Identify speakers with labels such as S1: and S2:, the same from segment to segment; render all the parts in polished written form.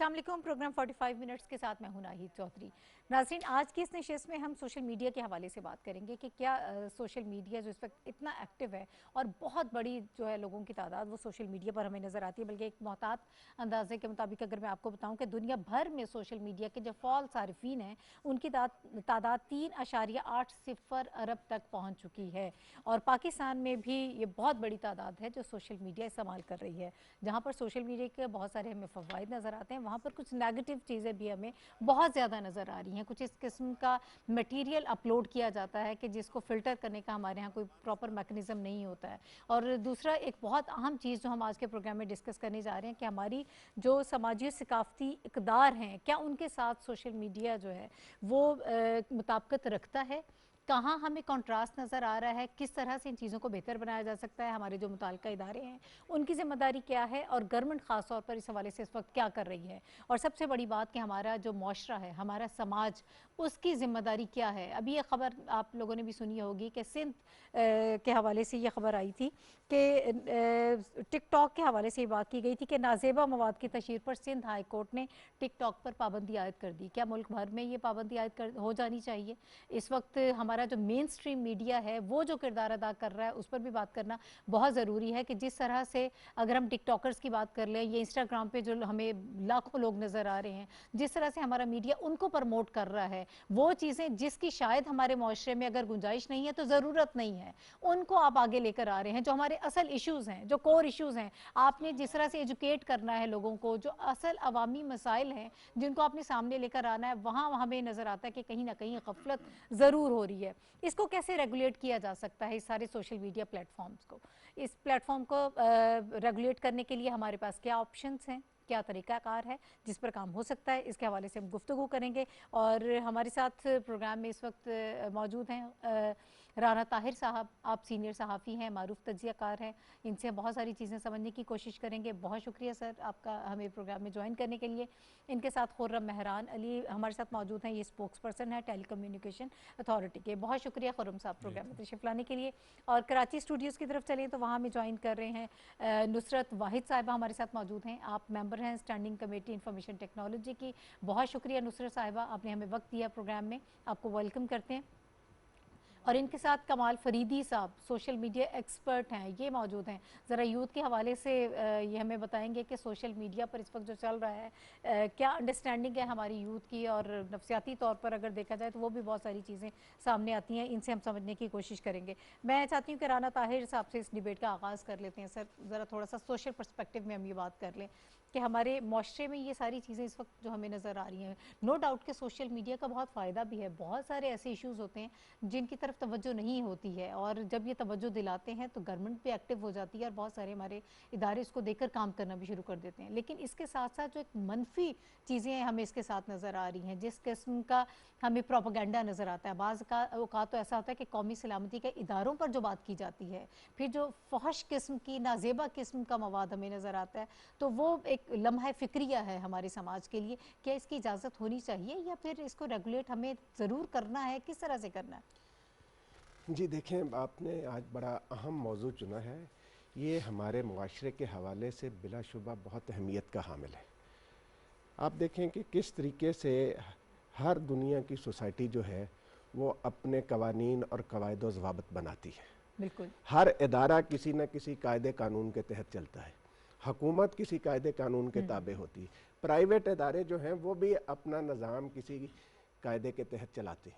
S1: अस्सलाम वालेकुम। Programme 45 minutes के साथ मैं हूं नाहिद चौधरी। नाज़रीन, आज की इस नशिस्त में हम सोशल मीडिया के हवाले से बात करेंगे कि क्या सोशल मीडिया जो इस वक्त इतना एक्टिव है और बहुत बड़ी जो है लोगों की तादाद वो सोशल मीडिया पर हमें नज़र आती है। बल्कि एक मोहतात अंदाजे के मुताबिक अगर मैं आपको बताऊं कि दुनिया भर में सोशल मीडिया के जो फ़ाल सारिफीन हैं उनकी तादाद 3.80 अरब तक पहुँच चुकी है। और पाकिस्तान में भी ये बहुत बड़ी तादाद है जो सोशल मीडिया इस्तेमाल कर रही है। जहाँ पर सोशल मीडिया के बहुत सारे हमें फ़वाइद नज़र आते हैं, वहाँ पर कुछ नेगेटिव चीज़ें भी हमें बहुत ज़्यादा नज़र आ रही हैं। कुछ इस किस्म का मटेरियल अपलोड किया जाता है कि जिसको फ़िल्टर करने का हमारे यहाँ कोई प्रॉपर मैकेनिज़्म नहीं होता है। और दूसरा एक बहुत अहम चीज़ जो हम आज के प्रोग्राम में डिस्कस करने जा रहे हैं कि हमारी जो समाजी और सकाफ़ती इक़दार हैं, क्या उनके साथ सोशल मीडिया जो है वो मुताबिकत रखता है, कहाँ हमें कॉन्ट्रास्ट नज़र आ रहा है, किस तरह से इन चीज़ों को बेहतर बनाया जा सकता है, हमारे जो मुताल्लिका इदारे हैं उनकी ज़िम्मेदारी क्या है और गवर्नमेंट ख़ास तौर पर इस हवाले से इस वक्त क्या कर रही है। और सबसे बड़ी बात कि हमारा जो मुआशरा है, हमारा समाज, उसकी ज़िम्मेदारी क्या है। अभी ये ख़बर आप लोगों ने भी सुनी होगी कि सिंध के हवाले से ये खबर आई थी कि टिकटॉक के हवाले से ये बात की गई थी कि नाजेबा मवाद की तशहीर पर सिंध हाई कोर्ट ने टिकटॉक पर पाबंदी आयद कर दी। क्या मुल्क भर में ये पाबंदी आयद हो जानी चाहिए? इस वक्त हमारा जो मेन स्ट्रीम मीडिया है वो जो किरदार अदा कर रहा है उस पर भी बात करना बहुत ज़रूरी है कि जिस तरह से अगर हम टिकटॉकर्स की बात कर लें, ये इंस्टाग्राम पे जो हमें लाखों लोग नज़र आ रहे हैं, जिस तरह से हमारा मीडिया उनको प्रमोट कर रहा है, वो चीज़ें जिसकी शायद हमारे मुआशरे में अगर गुंजाइश नहीं है तो ज़रूरत नहीं है, उनको आप आगे लेकर आ रहे हैं। जो हमारे असल इशूज़ हैं, जो कोर इशूज़ हैं, आपने जिस तरह से एजुकेट करना है लोगों को, जो असल अवामी मसाइल हैं जिनको आपने सामने लेकर आना है, वहाँ हमें नज़र आता है कि कहीं ना कहीं गफलत ज़रूर हो रही है। इसको कैसे रेगुलेट किया जा सकता है, इस सारे सोशल मीडिया प्लेटफॉर्म्स को? इस प्लेटफॉर्म को रेगुलेट करने के लिए हमारे पास क्या ऑप्शंस हैं, क्या तरीक़ाकार है जिस पर काम हो सकता है, इसके हवाले से हम गुफ्तगू करेंगे। और हमारे साथ प्रोग्राम में इस वक्त मौजूद हैं राना ताहिर साहब। आप सीनियर सहाफ़ी हैं, मारूफ तज्ज़ियाकार हैं, इनसे बहुत सारी चीज़ें समझने की कोशिश करेंगे। बहुत शुक्रिया सर आपका हमें प्रोग्राम में ज्वाइन करने के लिए। इनके साथ खुर्रम मेहरान अली हमारे साथ मौजूद हैं, ये स्पोक्स पर्सन है टेली कम्युनिकेशन अथॉरिटी के। बहुत शुक्रिया खुर्रम साहब प्रोग्राम में तशरीफ़ लाने के लिए। और कराची स्टूडियोज़ की तरफ चलें तो वहाँ हमें ज्वाइन कर रहे हैं नुसरत वाहिद साहिबा हमारे साथ मौजूद हैं। आप मेंबर हैं स्टैंडिंग कमेटी इंफॉर्मेशन टेक्नोलॉजी की। बहुत शुक्रिया नुसरत साहिबा, आपने हमें वक्त दिया प्रोग्राम में, आपको वेलकम करते हैं। और इनके साथ कमाल फरीदी साहब सोशल मीडिया एक्सपर्ट हैं, ये मौजूद हैं। ज़रा यूथ के हवाले से ये हमें बताएंगे कि सोशल मीडिया पर इस वक्त जो चल रहा है क्या अंडरस्टैंडिंग है हमारी यूथ की, और नफसियाती तौर पर अगर देखा जाए तो वो भी बहुत सारी चीज़ें सामने आती हैं, इनसे हम समझने की कोशिश करेंगे। मैं चाहती हूँ कि राना ताहिर साहब से इस डिबेट का आगाज़ कर लेते हैं। सर, ज़रा थोड़ा सा सोशल पर्सपेक्टिव में हम ये बात कर लें कि हमारे माशरे में ये सारी चीज़ें इस वक्त जो हमें नज़र आ रही हैं, नो डाउट कि सोशल मीडिया का बहुत फ़ायदा भी है। बहुत सारे ऐसे इश्यूज़ होते हैं जिनकी तरफ तवज्जो नहीं होती है, और जब ये तवज्जो दिलाते हैं तो गवर्नमेंट भी एक्टिव हो जाती है और बहुत सारे हमारे इदारे इसको देखकर काम करना भी शुरू कर देते हैं। लेकिन इसके साथ साथ जो एक मनफी चीज़ें हमें इसके साथ नज़र आ रही हैं, जिस किस्म का हमें प्रोपेगेंडा नज़र आता है, बाज़ का औक़ात तो ऐसा होता है कि कौमी सलामती के इदारों पर जो बात की जाती है, फिर जो फहश किस्म की नाजेबा किस्म का मवाद हमें नज़र आता है, तो वो एक लम्हा फ़िक्रिया है हमारे समाज के लिए। क्या इसकी इजाज़त होनी चाहिए या फिर इसको रेगुलेट हमें ज़रूर करना है, किस तरह से करना है?
S2: जी देखें, आपने आज बड़ा अहम मौजू चुना है। ये हमारे मुआशरे के हवाले से बिलाशुबा बहुत अहमियत का हामिल है। आप देखें कि किस तरीके से हर दुनिया की सोसाइटी जो है वो अपने कवानीन और कवायद व ज़वाबित बनाती है।
S1: बिल्कुल।
S2: हर इदारा किसी न किसी कायदे कानून के तहत चलता है। हुकूमत किसी कायदे कानून के ताबे होती है। प्राइवेट इदारे जो हैं वो भी अपना निज़ाम किसी कायदे के तहत चलाते हैं।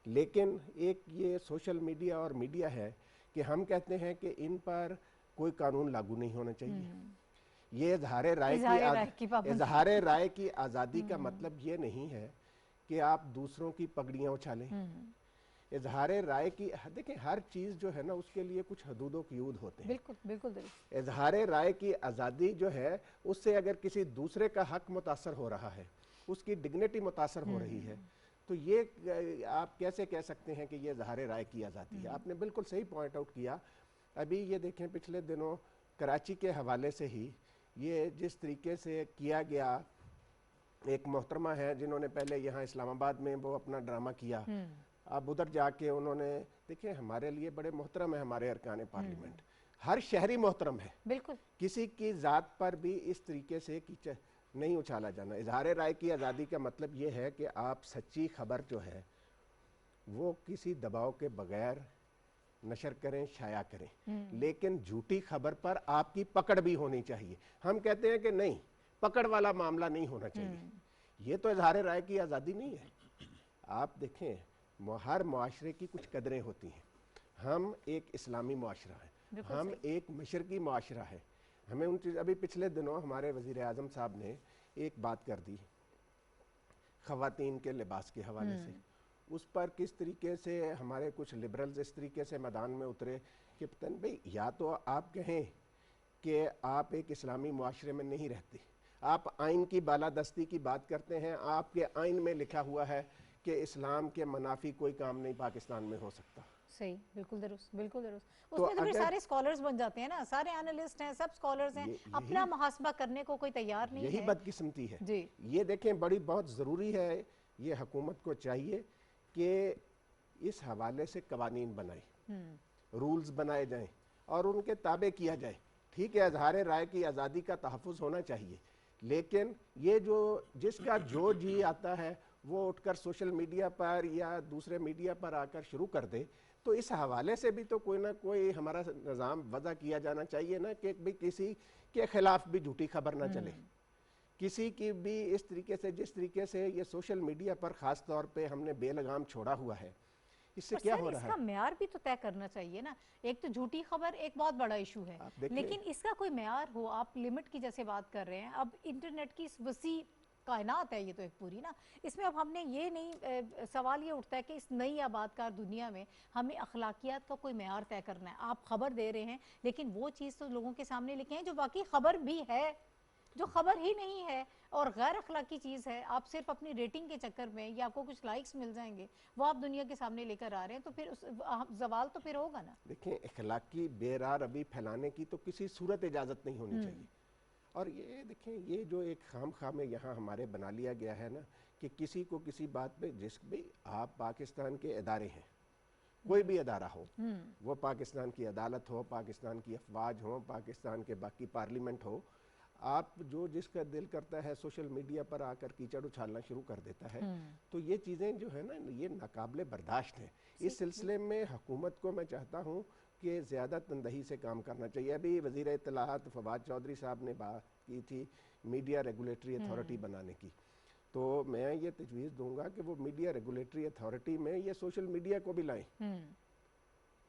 S2: लेकिन एक ये सोशल मीडिया और मीडिया है कि हम कहते हैं कि इन पर कोई कानून लागू नहीं होना चाहिए। ये इजहार राय की आज़ादी का मतलब ये नहीं है कि आप दूसरों की पगड़ियाँ उछालें। इजहार राय की, देखिए हर चीज़ जो है ना उसके लिए कुछ हदूद क़यूद होते हैं।
S1: बिल्कुल बिल्कुल।
S2: इजहार राय की आज़ादी जो है उससे अगर किसी दूसरे का हक मुतासर हो रहा है, उसकी डिग्निटी मुतासर हो रही है, तो ये आप कैसे कह सकते हैं कि ये इजहार राय की आज़ादी है? आपने बिल्कुल सही पॉइंट आउट किया। अभी ये देखें, पिछले दिनों कराची के हवाले से ही ये जिस तरीके से किया गया, एक मोहतरमा है जिन्होंने पहले यहाँ इस्लामाबाद में वो अपना ड्रामा किया, अब उधर जाके उन्होंने, देखिए हमारे लिए बड़े मोहतरम है हमारे अरकान पार्लियामेंट, हर शहरी मोहतरम है,
S1: बिल्कुल।
S2: किसी की ज़ात पर भी इस तरीके से नहीं उछाला जाना। इजहार राय की आज़ादी का मतलब ये है कि आप सच्ची खबर जो है वो किसी दबाव के बगैर नशर करें, शाया करें, लेकिन झूठी खबर पर आपकी पकड़ भी होनी चाहिए। हम कहते हैं कि नहीं, पकड़ वाला मामला नहीं होना चाहिए, ये तो इजहार राय की आज़ादी नहीं है। आप देखें, हर मुआशरे की कुछ कदरें होती हैं। हम एक इस्लामी मुआशरा है, हम एक मशरकी मुआशरा है, हमें उन चीज़, अभी पिछले दिनों हमारे वज़ीर आज़म साहब ने एक बात कर दी ख़वातीन के लिबास के हवाले से, उस पर किस तरीके से हमारे कुछ लिबरल्स इस तरीके से मैदान में उतरे कि पता नहीं भाई, या तो आप कहें कि आप एक इस्लामी मुआशरे में नहीं रहते, आप आइन की बालादस्ती की बात करते हैं, आपके आइन में लिखा हुआ है कि इस्लाम के मनाफी कोई काम नहीं पाकिस्तान में हो सकता।
S1: सही, बिल्कुल दुरुस्त, बिल्कुल दुरुस्त। उसमें तो फिर सारे स्कॉलर्स बन जाते हैं ना, सारे एनालिस्ट हैं, सब स्कॉलर्स हैं, अपना मुहासबा करने को कोई तैयार नहीं है।
S2: यही बदकिस्मती है जी। ये देखें, बड़ी बहुत ज़रूरी है, ये हुकूमत को चाहिए कि इस हवाले से कवानीन बनाए, रूल्स बनाए जाएं और उनके ताबे किया जाए। ठीक है, इजहार राय की आज़ादी का तहफ़्फ़ुज़ होना चाहिए, लेकिन ये जो जिसका जो जी आता है वो उठकर सोशल मीडिया पर या दूसरे मीडिया पर आकर शुरू कर दे, तो इस हवाले से भी तो कोई ना कोई हमारा निज़ाम वज़ा किया जाना चाहिए ना, कि भी किसी के खिलाफ भी झूठी खबर ना चले, किसी की भी इस तरीके से, जिस तरीके से ये सोशल मीडिया पर ख़ास तौर पे हमने बेलगाम छोड़ा हुआ है, इससे क्या हो रहा है?
S1: इसका म्यार भी तो तय करना चाहिए ना। एक तो झूठी खबर एक बहुत बड़ा इशू है, लेकिन इसका कोई म्यार हो। आप लिमिट की जैसे बात कर रहे हैं, अब इंटरनेट की इस वसी कायनात है ये तो एक पूरी ना, इसमें अब हमने ये नहीं, सवाल ये उठता है कि इस नई आबादकार दुनिया में हमें अखलाकियात का कोई म्यार तय करना है। आप खबर दे रहे हैं, लेकिन वो चीज़ तो लोगों के सामने लेके हैं जो बाकी खबर भी है, जो खबर ही नहीं है और गैर अखलाकी चीज़ है। आप सिर्फ अपनी रेटिंग के चक्कर में या आपको कुछ लाइक्स मिल जाएंगे, वो आप दुनिया के सामने लेकर आ रहे हैं, तो फिर उस जवाल तो फिर होगा ना।
S2: देखें, अखलाकी बेरार अभी फैलाने की तो किसी सूरत इजाज़त नहीं होनी चाहिए। और ये देखें, ये जो एक खाम में यहाँ हमारे बना लिया गया है ना, कि किसी को किसी बात पे, जिस भी आप पाकिस्तान के इदारे हैं, कोई भी अदारा हो, वो पाकिस्तान की अदालत हो, पाकिस्तान की अफवाज हो, पाकिस्तान के बाकी पार्लियामेंट हो, आप जो जिसका दिल करता है सोशल मीडिया पर आकर कीचड़ उछालना शुरू कर देता है, तो ये चीज़ें जो है ना, ये नाकाबिले बर्दाश्त हैं। इस सिलसिले में हुकूमत को मैं चाहता हूँ कि ज़्यादा तंदही से काम करना चाहिए। अभी वज़ीर इत्तलाआत फवाद चौधरी साहब ने बात की थी मीडिया रेगुलेटरी अथॉरिटी बनाने की, तो मैं ये तजवीज़ दूंगा कि वो मीडिया रेगुलेटरी अथॉरिटी में ये सोशल मीडिया को भी लाएं,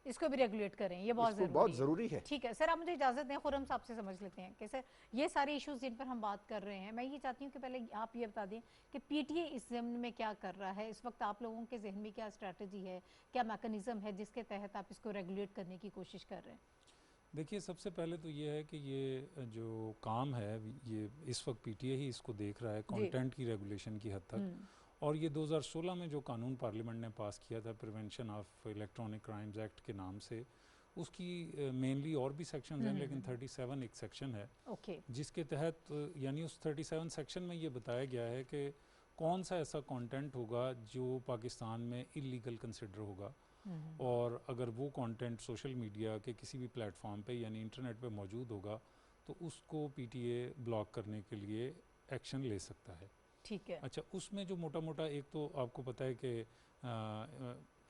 S1: इसको भी रेगुलेट करें, ये बहुत ज़रूरी है। ठीक है सर, आप मुझे इजाज़त दें, खुर्रम साहब से समझ लेते हैं कि सर ये सारे इश्यूज जिन पर हम बात कर रहे हैं, मैं ये चाहती हूँ कि पहले आप ये बता दें कि पीटीए इस ज़मीन में क्या कर रहा है इस वक्त, आप लोगों के जहन में क्या स्ट्रैटेजी है, क्या मैकेनिज्म है जिसके तहत आप इसको रेगुलेट करने की कोशिश कर रहे हैं?
S3: देखिए, सबसे पहले तो ये है कि ये जो काम है, ये इस वक्त पीटीए ही इसको देख रहा है कंटेंट की रेगुलेशन की हद तक। और ये 2016 में जो कानून पार्लियामेंट ने पास किया था prevention of electronic crimes act के नाम से, उसकी मेनली और भी सेक्शंस हैं, लेकिन 37 एक सेक्शन है जिसके तहत, यानी उस 37 सेक्शन में ये बताया गया है कि कौन सा ऐसा कंटेंट होगा जो पाकिस्तान में इलीगल कंसिडर होगा, और अगर वो कंटेंट सोशल मीडिया के किसी भी प्लेटफॉर्म पे यानी इंटरनेट पे मौजूद होगा तो उसको पीटीए ब्लॉक करने के लिए एक्शन ले सकता है।
S1: ठीक है।
S3: अच्छा, उसमें जो मोटा मोटा, एक तो आपको पता है कि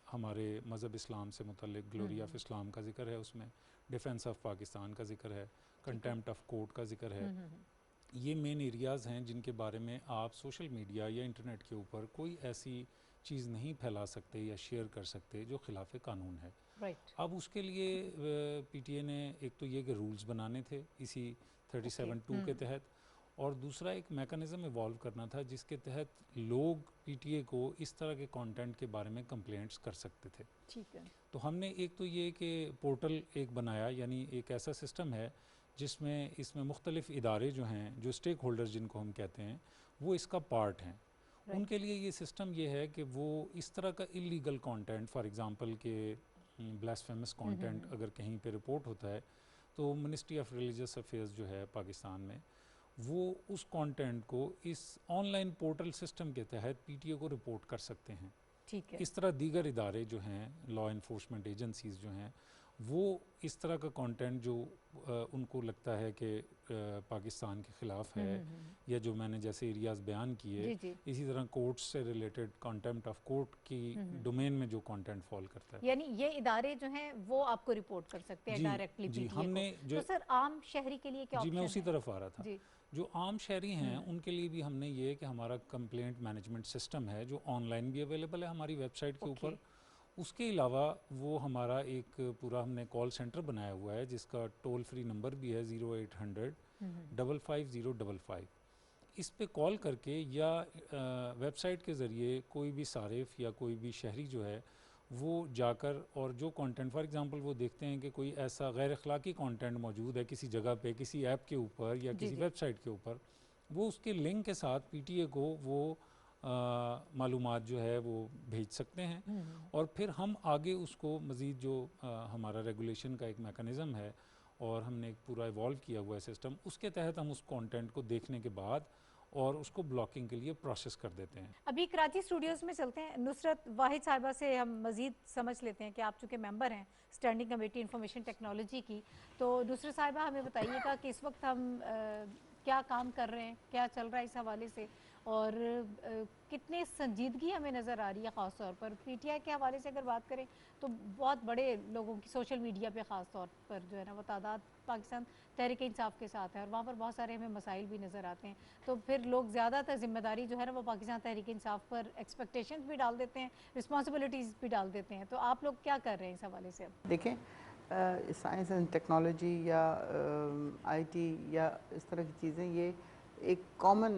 S3: हमारे मज़हब इस्लाम से मुतल्लिक ग्लोरी ऑफ इस्लाम का जिक्र है, उसमें डिफेंस ऑफ पाकिस्तान का जिक्र है, कंटेम्प्ट ऑफ कोर्ट का जिक्र है। ये मेन एरियाज़ हैं जिनके बारे में आप सोशल मीडिया या इंटरनेट के ऊपर कोई ऐसी चीज़ नहीं फैला सकते या शेयर कर सकते जो खिलाफ कानून है। अब उसके लिए पीटीए ने एक तो ये कि रूल्स बनाने थे इसी 37(2) के तहत, और दूसरा एक मेकनिज़म इवॉल्व करना था जिसके तहत लोग पीटीए को इस तरह के कंटेंट के बारे में कंप्लेंट्स कर सकते थे।
S1: ठीक है।
S3: तो हमने एक तो ये कि पोर्टल एक बनाया, यानी एक ऐसा सिस्टम है जिसमें इसमें मुख्तलिफ इदारे जो हैं, जो स्टेक होल्डर्स जिनको हम कहते हैं, वो इसका पार्ट हैं। उनके लिए ये सिस्टम ये है कि वो इस तरह का इलीगल कंटेंट, फॉर एग्जांपल के ब्लास्फेमस कंटेंट अगर कहीं पे रिपोर्ट होता है तो मिनिस्ट्री ऑफ रिलीजियस अफेयर्स जो है पाकिस्तान में, वो उस कंटेंट को इस ऑनलाइन पोर्टल सिस्टम के तहत पीटीए को रिपोर्ट कर सकते हैं।
S1: ठीक है।
S3: इस तरह दीगर इदारे जो हैं, लॉ इन्फोर्समेंट एजेंसीज़ जो हैं, वो इस तरह का कंटेंट जो उनको लगता है कि पाकिस्तान के ख़िलाफ़ है, या जो मैंने जैसे एरियाज़ बयान किए, इसी तरह कोर्ट से रिलेटेड कंटेम्प्ट ऑफ कोर्ट की डोमेन में जो कंटेंट फॉल करता है,
S1: यानी ये इदारे जो हैं वो आपको रिपोर्ट कर सकते हैं डायरेक्टली
S3: जी
S1: पीटीए
S3: हमने
S1: को।
S3: जो
S1: तो सर आम शहरी के लिए क्या
S3: जी
S1: ऑप्शन
S3: मैं
S1: है?
S3: उसी तरफ आ रहा था।
S1: जी
S3: जो आम शहरी हैं उनके लिए भी हमने ये कि हमारा कंप्लेंट मैनेजमेंट सिस्टम है जो ऑनलाइन भी अवेलेबल है हमारी वेबसाइट के ऊपर। उसके अलावा वो हमारा एक पूरा हमने कॉल सेंटर बनाया हुआ है जिसका टोल फ्री नंबर भी है 0800 55055। इस पे कॉल करके या वेबसाइट के ज़रिए कोई भी सारिफ या कोई भी शहरी जो है वो जाकर और जो कंटेंट फॉर एग्जांपल वो देखते हैं कि कोई ऐसा गैर अखलाकी कंटेंट मौजूद है किसी जगह पे, किसी ऐप के ऊपर या किसी वेबसाइट के ऊपर, वो उसके लिंक के साथ पीटीए को वो मालूमात जो है वो भेज सकते हैं और फिर हम आगे उसको मज़ीद जो हमारा रेगुलेशन का एक मेकनिज़म है और हमने एक पूरा इवॉल्व किया हुआ है सिस्टम, उसके तहत हम उस कंटेंट को देखने के बाद और उसको ब्लॉकिंग के लिए प्रोसेस कर देते हैं।
S1: अभी कराची स्टूडियोज़ में चलते हैं, नुसरत वाहिद साहिबा से हम मज़ीद समझ लेते हैं कि आप चूँकि मेंबर हैं स्टैंडिंग कमेटी इंफॉर्मेशन टेक्नोलॉजी की, तो नुसरत साहिबा हमें बताइएगा कि इस वक्त हम क्या काम कर रहे हैं, क्या चल रहा है इस हवाले से, और कितने संजीदगी हमें नज़र आ रही है। ख़ास तौर पर पीटीआई के हवाले से अगर बात करें तो बहुत बड़े लोगों की सोशल मीडिया पे ख़ास तौर पर जो है ना वो तादाद पाकिस्तान तहरीक इंसाफ के साथ है और वहाँ पर बहुत सारे हमें मसाइल भी नज़र आते हैं। तो फिर लोग ज़्यादातर ज़िम्मेदारी जो है ना वो पाकिस्तान तहरीक इंसाफ पर एक्सपेक्टेशंस भी डाल देते हैं, रिस्पॉन्सिबिलिटीज़ भी डाल देते हैं। तो आप लोग क्या कर रहे हैं इस हवाले से? अब
S4: देखें, साइंस एंड टेक्नोलॉजी या आईटी या इस तरह की चीज़ें ये एक कॉमन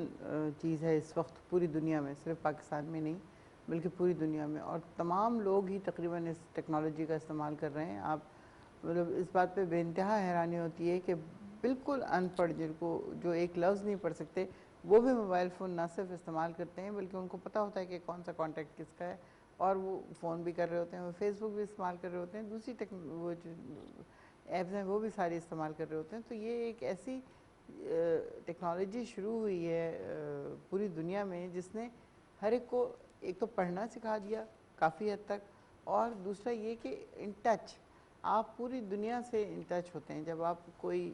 S4: चीज़ है इस वक्त पूरी दुनिया में, सिर्फ पाकिस्तान में नहीं बल्कि पूरी दुनिया में, और तमाम लोग ही तकरीबन इस टेक्नोलॉजी का इस्तेमाल कर रहे हैं। आप मतलब इस बात पे बेइंतहा हैरानी होती है कि बिल्कुल अनपढ़ जिनको जो एक लफ्ज़ नहीं पढ़ सकते वो भी मोबाइल फ़ोन ना सिर्फ इस्तेमाल करते हैं बल्कि उनको पता होता है कि कौन सा कॉन्टैक्ट किसका है, और वो फ़ोन भी कर रहे होते हैं, वो फेसबुक भी इस्तेमाल कर रहे होते हैं, दूसरी वो जो ऐप्स हैं वो भी सारी इस्तेमाल कर रहे होते हैं। तो ये एक ऐसी टेक्नोलॉजी शुरू हुई है पूरी दुनिया में जिसने हर एक को एक तो पढ़ना सिखा दिया काफ़ी हद तक, और दूसरा ये कि इन टच, आप पूरी दुनिया से इन टच होते हैं जब आप कोई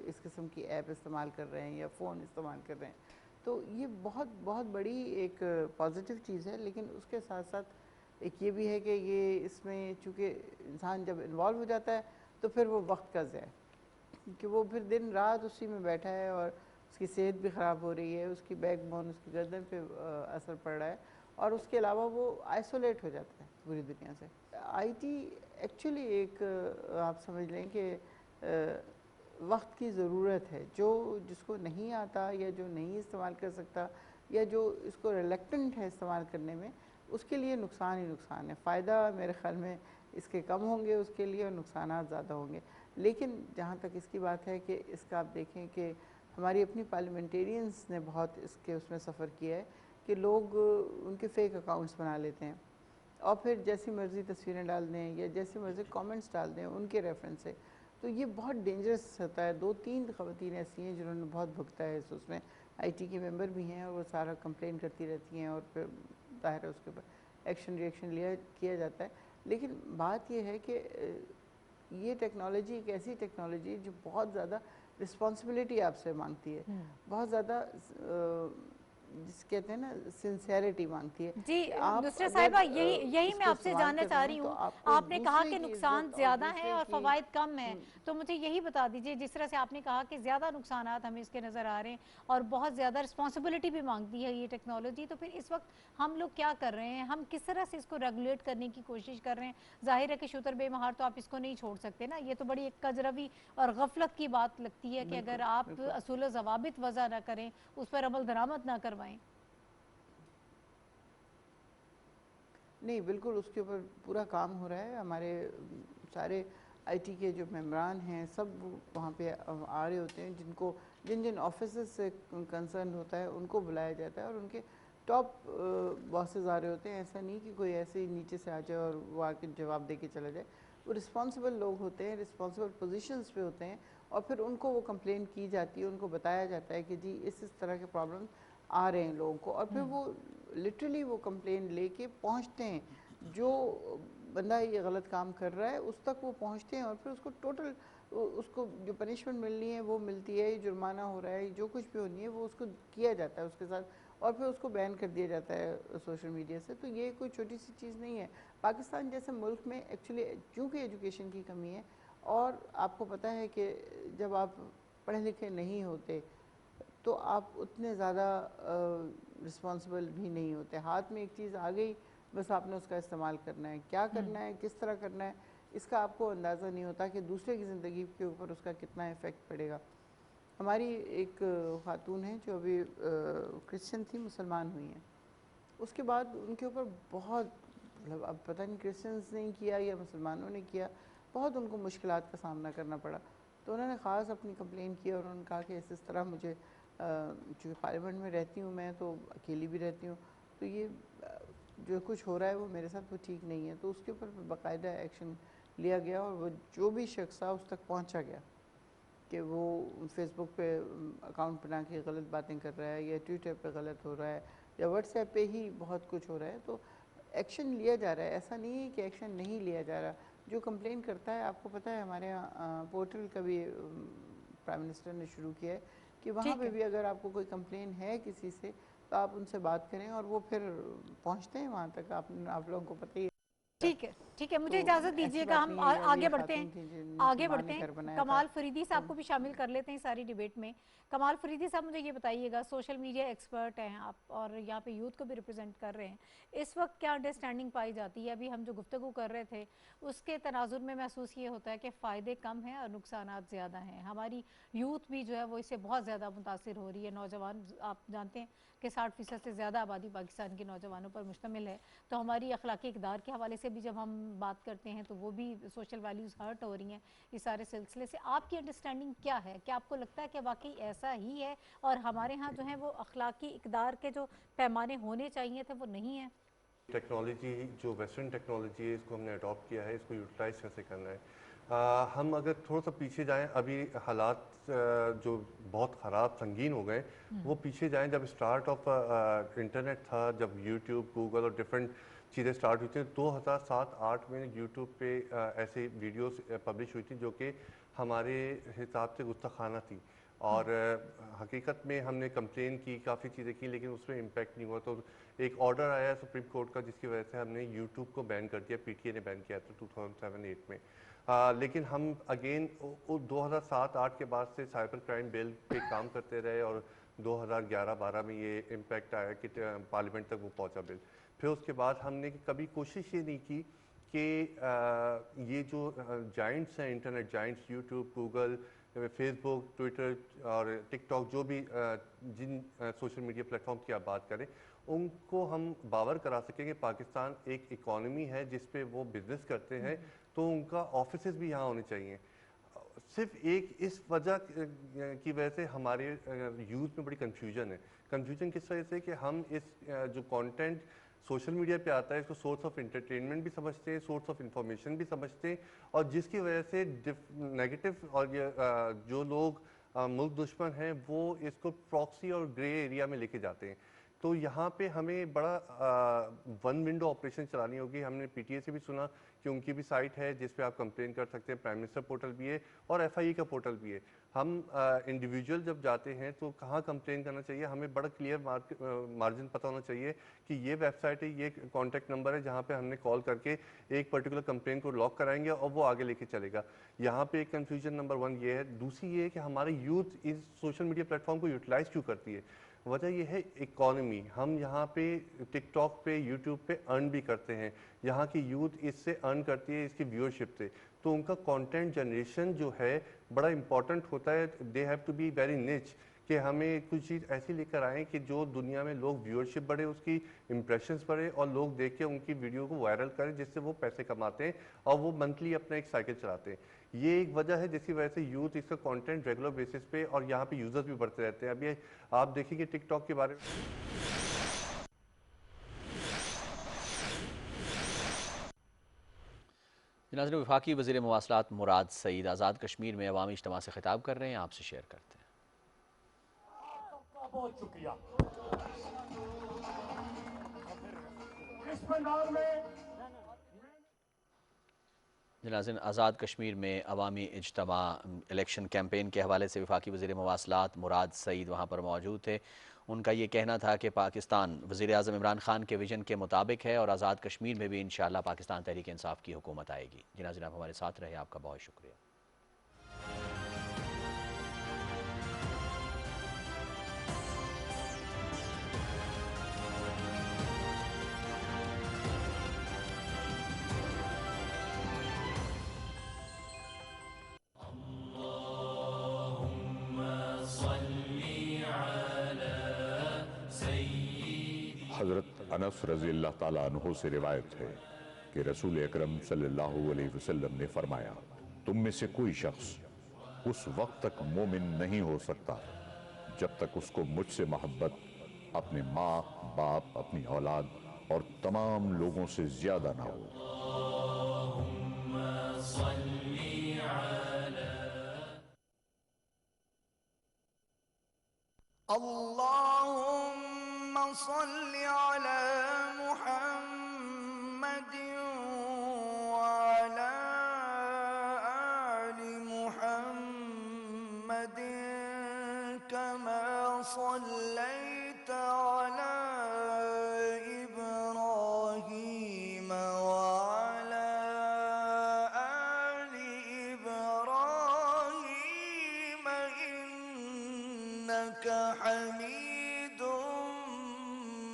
S4: इस किस्म की ऐप इस्तेमाल कर रहे हैं या फ़ोन इस्तेमाल कर रहे हैं। तो ये बहुत बहुत बड़ी एक पॉजिटिव चीज़ है, लेकिन उसके साथ साथ एक ये भी है कि ये इसमें चूँकि इंसान जब इन्वॉल्व हो जाता है तो फिर वो वक्त का ज़ाया कि वो फिर दिन रात उसी में बैठा है और उसकी सेहत भी ख़राब हो रही है, उसकी बैकबोन, उसकी गर्दन पे असर पड़ रहा है, और उसके अलावा वो आइसोलेट हो जाता है पूरी दुनिया से। आईटी एक्चुअली एक आप समझ लें कि वक्त की ज़रूरत है। जो जिसको नहीं आता या जो नहीं इस्तेमाल कर सकता या जो इसको रिलेक्टेंट है इस्तेमाल करने में, उसके लिए नुकसान ही नुकसान है। फ़ायदा मेरे ख़्याल में इसके कम होंगे उसके लिए और नुकसान ज़्यादा होंगे। लेकिन जहाँ तक इसकी बात है कि इसका आप देखें कि हमारी अपनी पार्लियामेंटेरियंस ने बहुत इसके उसमें सफ़र किया है कि लोग उनके फ़ेक अकाउंट्स बना लेते हैं और फिर जैसी मर्ज़ी तस्वीरें डाल दें या जैसी मर्ज़ी कमेंट्स डाल दें उनके रेफरेंस से। तो ये बहुत डेंजरस होता है। 2-3 ख़वातीन ऐसी हैं जिन्होंने बहुत भुगता है उसमें, आईटी के मेंबर भी हैं और वो सारा कंप्लेन करती रहती हैं और फिर ज़ाहिर है उसके ऊपर एक्शन रिएक्शन किया जाता है। लेकिन बात ये है कि ये टेक्नोलॉजी एक ऐसी टेक्नोलॉजी है जो बहुत ज़्यादा रिस्पॉन्सिबिलिटी आपसे मांगती है, बहुत ज़्यादा जिस कहते हैं ना सिंसेरिटी मांगती है।
S1: जी नुसरत साहिबा, यही मैं आपसे जानना चाह रही हूँ। आपने कहा कि नुकसान ज़्यादा है और फ़वाइद कम है, तो मुझे यही बता दीजिए, जिस तरह से आपने कहा कि ज़्यादा नुकसानात हमें इसके नज़र आ रहे हैं और बहुत ज़्यादा रिस्पॉन्सिबिलिटी भी मांगती है ये टेक्नोलॉजी, तो फिर इस वक्त हम लोग क्या कर रहे हैं, हम किस तरह से इसको रेगुलेट करने की कोशिश कर रहे हैं? जाहिर है कि शुतर बेमहार तो आप इसको नहीं छोड़ सकते ना, ये तो बड़ी एक कजरवी और गफलत की बात लगती है कि अगर आप असूल ज़वाबित वज़ा ना करें, उस पर अमल दरामद ना करवाएं।
S4: नहीं, बिल्कुल उसके ऊपर पूरा काम हो रहा है। हमारे सारे आईटी के जो मेंबरान हैं सब वहाँ पे आ रहे होते हैं, जिन जिन ऑफिसेस से कंसर्न होता है उनको बुलाया जाता है और उनके टॉप बॉसेस आ रहे होते हैं। ऐसा नहीं कि कोई ऐसे ही नीचे से आ जाए और वो आके जवाब दे के चला जाए। वो रिस्पॉन्सिबल लोग होते हैं, रिस्पॉन्सिबल पोजीशंस पे होते हैं और फिर उनको वो कंप्लेन की जाती है, उनको बताया जाता है कि जी इस तरह के प्रॉब्लम आ रहे हैं लोगों को, और फिर वो लिटरली वो कंप्लेन लेके पहुंचते हैं। जो बंदा ये गलत काम कर रहा है उस तक वो पहुंचते हैं और फिर उसको टोटल उसको जो पनिशमेंट मिलनी है वो मिलती है, जुर्माना हो रहा है, जो कुछ भी होनी है वो उसको किया जाता है उसके साथ, और फिर उसको बैन कर दिया जाता है सोशल मीडिया से। तो ये कोई छोटी सी चीज़ नहीं है। पाकिस्तान जैसे मुल्क में एक्चुअली चूँकि एजुकेशन की कमी है, और आपको पता है कि जब आप पढ़े लिखे नहीं होते तो आप उतने ज़्यादा रिस्पॉन्सिबल भी नहीं होते। हाथ में एक चीज़ आ गई, बस आपने उसका इस्तेमाल करना है, क्या करना है, किस तरह करना है, इसका आपको अंदाज़ा नहीं होता कि दूसरे की ज़िंदगी के ऊपर उसका कितना इफ़ेक्ट पड़ेगा। हमारी एक खातून है जो अभी क्रिश्चियन थी, मुसलमान हुई हैं, उसके बाद उनके ऊपर बहुत, मतलब अब पता नहीं क्रिश्चियंस ने किया या मुसलमानों ने किया, बहुत उनको मुश्किलात का सामना करना पड़ा। तो उन्होंने ख़ास अपनी कंप्लेन की और उन्होंने कहा कि इस तरह मुझे, चूँकि पार्लियामेंट में रहती हूँ मैं, तो अकेली भी रहती हूँ, तो ये जो कुछ हो रहा है वो मेरे साथ वो ठीक नहीं है। तो उसके ऊपर बाकायदा एक्शन लिया गया और वो जो भी शख्स था उस तक पहुँचा गया कि वो फेसबुक पे अकाउंट बना के गलत बातें कर रहा है, या ट्विटर पे गलत हो रहा है, या व्हाट्सएप पे ही बहुत कुछ हो रहा है। तो एक्शन लिया जा रहा है, ऐसा नहीं है कि एक्शन नहीं लिया जा रहा। जो कंप्लेन करता है, आपको पता है हमारे यहाँ पोर्टल का भी प्राइम मिनिस्टर ने शुरू किया है कि वहाँ पे भी अगर आपको कोई कंप्लेन है किसी से तो आप उनसे बात करें, और वो फिर पहुँचते हैं वहाँ तक। आप लोगों को पता ही है।
S1: ठीक है, मुझे
S4: तो
S1: इजाज़त
S4: ऐसी
S1: दीजिएगा,
S4: बात
S1: हम
S4: नहीं है, ये अभी
S1: आगे
S4: एक
S1: बढ़ते
S4: खातून
S1: हैं,
S4: थी जिन
S1: आगे
S4: मुसलमान
S1: बढ़ते
S4: ने
S1: हैं।
S4: घर बनाया था।
S1: कमाल फरीदी साहब
S4: तो
S1: को भी शामिल कर लेते हैं सारी डिबेट में। कमाल फरीदी साहब, मुझे ये बताइएगा, सोशल मीडिया एक्सपर्ट हैं आप और यहाँ पे यूथ को भी रिप्रेजेंट कर रहे हैं, इस वक्त क्या अंडरस्टैंडिंग पाई जाती है? अभी हम जो गुफ्तगू कर रहे थे उसके तनाजुर में महसूस ये होता है कि फ़ायदे कम हैं और नुकसान ज़्यादा हैं। हमारी यूथ भी जो है वो इससे बहुत ज़्यादा मुतासिर हो रही है। नौजवान, आप जानते हैं कि 60% से ज़्यादा आबादी पाकिस्तान के नौजवानों पर मुश्तमिल है। तो हमारी अखलाकी इक़दार के हवाले से भी जब हम बात करते हैं तो वो भी सोशल वैल्यूज़ हर्ट हो रही हैं इस सारे सिलसिले से। आपकी अंडरस्टैंडिंग क्या है? क्या आपको लगता है कि वाकई ऐसा ही है और हमारे यहाँ जो है वो अखलाकी इक़दार के जो पैमाने होने चाहिए थे वो नहीं है?
S5: टेक्नोलॉजी, जो वेस्टर्न टेक्नोलॉजी है, इसको हमने अडॉप्ट किया है, इसको यूटिलाइज कैसे करना है। हम अगर थोड़ा सा पीछे जाएं, अभी हालात जो बहुत ख़राब संगीन हो गए, वो पीछे जाएं जब स्टार्ट ऑफ इंटरनेट था, जब यूट्यूब, गूगल और डिफरेंट चीज़ें स्टार्ट हुई थी। 2007-8 में यूट्यूब पे ऐसे वीडियोस पब्लिश हुई थी जो कि हमारे हिसाब से गुस्ताखाना थी, और हकीकत में हमने कंप्लेन की, काफ़ी चीज़ें की, लेकिन उसमें इम्पैक्ट नहीं हुआ। तो एक ऑर्डर आया सुप्रीम कोर्ट का जिसकी वजह से हमने यूट्यूब को बैन कर दिया, पीटीए ने बैन किया था 2007-8 में। लेकिन हम अगेन 2007-8 के बाद से साइबर क्राइम बिल पे काम करते रहे, और 2011-12 में ये इम्पैक्ट आया कि पार्लियामेंट तक वो पहुंचा बिल। फिर उसके बाद हमने कभी कोशिश ये नहीं की कि ये जो जाइंट्स हैं, internet Giants, YouTube, Google, Facebook, Twitter और टिकटॉक, जो भी जिन सोशल मीडिया प्लेटफॉर्म की आप बात करें, उनको हम बावर करा सकें कि पाकिस्तान एक इकॉनमी है जिस पे वो बिज़नेस करते हैं, तो उनका ऑफिसेज भी यहाँ होने चाहिए। सिर्फ एक इस वजह की वजह से हमारे यूथ में बड़ी कन्फ्यूजन है। कन्फ्यूजन किस वजह से कि हम इस जो कंटेंट सोशल मीडिया पे आता है, इसको सोर्स ऑफ एंटरटेनमेंट भी समझते हैं, सोर्स ऑफ इंफॉर्मेशन भी समझते हैं, और जिसकी वजह से नेगेटिव और जो लोग मुल्क दुश्मन हैं वो इसको प्रॉक्सी और ग्रे एरिया में लेके जाते हैं। तो यहाँ पे हमें बड़ा वन विंडो ऑपरेशन चलानी होगी। हमने पीटीए से भी सुना कि उनकी भी साइट है जिस पे आप कंप्लेन कर सकते हैं, प्राइम मिनिस्टर पोर्टल भी है और एफआईए का पोर्टल भी है। हम इंडिविजुअल जब जाते हैं तो कहाँ कंप्लेन करना चाहिए, हमें बड़ा क्लियर मार्जिन पता होना चाहिए कि ये वेबसाइट है, ये कॉन्टैक्ट नंबर है जहाँ पे हमने कॉल करके एक पर्टिकुलर कंप्लेन को लॉक कराएंगे और वो आगे लेके चलेगा। यहाँ पे एक कन्फ्यूजन नंबर 1 ये है। दूसरी ये है कि हमारे यूथ इस सोशल मीडिया प्लेटफॉर्म को यूटिलाइज क्यों करती है। वजह यह है इकॉनमी। हम यहाँ पे टिकटॉक पे, यूट्यूब पे अर्न भी करते हैं, यहाँ की यूथ इससे अर्न करती है, इसकी व्यूअरशिप से। तो उनका कंटेंट जनरेशन जो है बड़ा इंपॉर्टेंट होता है। They have to be very niche कि हमें कुछ चीज़ ऐसी लेकर आएँ कि जो दुनिया में लोग व्यूअरशिप बढ़े, उसकी इम्प्रेशंस बढ़े और लोग देख के उनकी वीडियो को वायरल करें, जिससे वो पैसे कमाते हैं और वो मंथली अपना एक साइकिल चलाते हैं। ये एक वजह है जिसकी वजह से यूथ इसका कंटेंट रेगुलर बेसिस पे, और यहाँ पे यूजर्स भी बढ़ते रहते हैं। अभी आप देखेंगे टिकटॉक के बारे में
S6: नाज़रीन, वफाकी वज़ीर मवासलात मुराद सईद आज़ाद कश्मीर में अवामी इज्तिमा से खिताब कर रहे हैं, आपसे शेयर करते हैं।
S7: बहुत शुक्रिया। इस पंडाल में
S6: नाज़रीन, आज़ाद कश्मीर में अवामी इज्तमा इलेक्शन कैंपेन के हवाले से वफाकी वज़ीर मवासलात मुराद सईद वहाँ पर मौजूद थे। उनका ये कहना था कि पाकिस्तान वज़ीर आज़म इमरान खान के विजन के मुताबिक है और आज़ाद कश्मीर में भी इंशाअल्लाह पाकिस्तान तहरीक इंसाफ की हुकूमत आएगी। जी नाज़रीन, आप हमारे साथ रहे, आपका बहुत शुक्रिया।
S7: हज़रत अनस रज़ी अल्लाह ताला अन्हु से रिवायत है कि रसूल अकरम सल्लल्लाहु अलैहि वसल्लम ने फरमाया, तुम में से कोई शख्स उस वक्त तक मोमिन नहीं हो सकता जब तक उसको मुझसे मोहब्बत अपने माँ बाप, अपनी औलाद और तमाम लोगों से ज्यादा ना हो।
S8: अल्लाहुम्मा सल्लि अला मुहम्मदिन व अला आलि मुहम्मदिन कमा सल्लैता अला इब्राहीम व अला आलि इब्राहीम इन्नका हमीदुम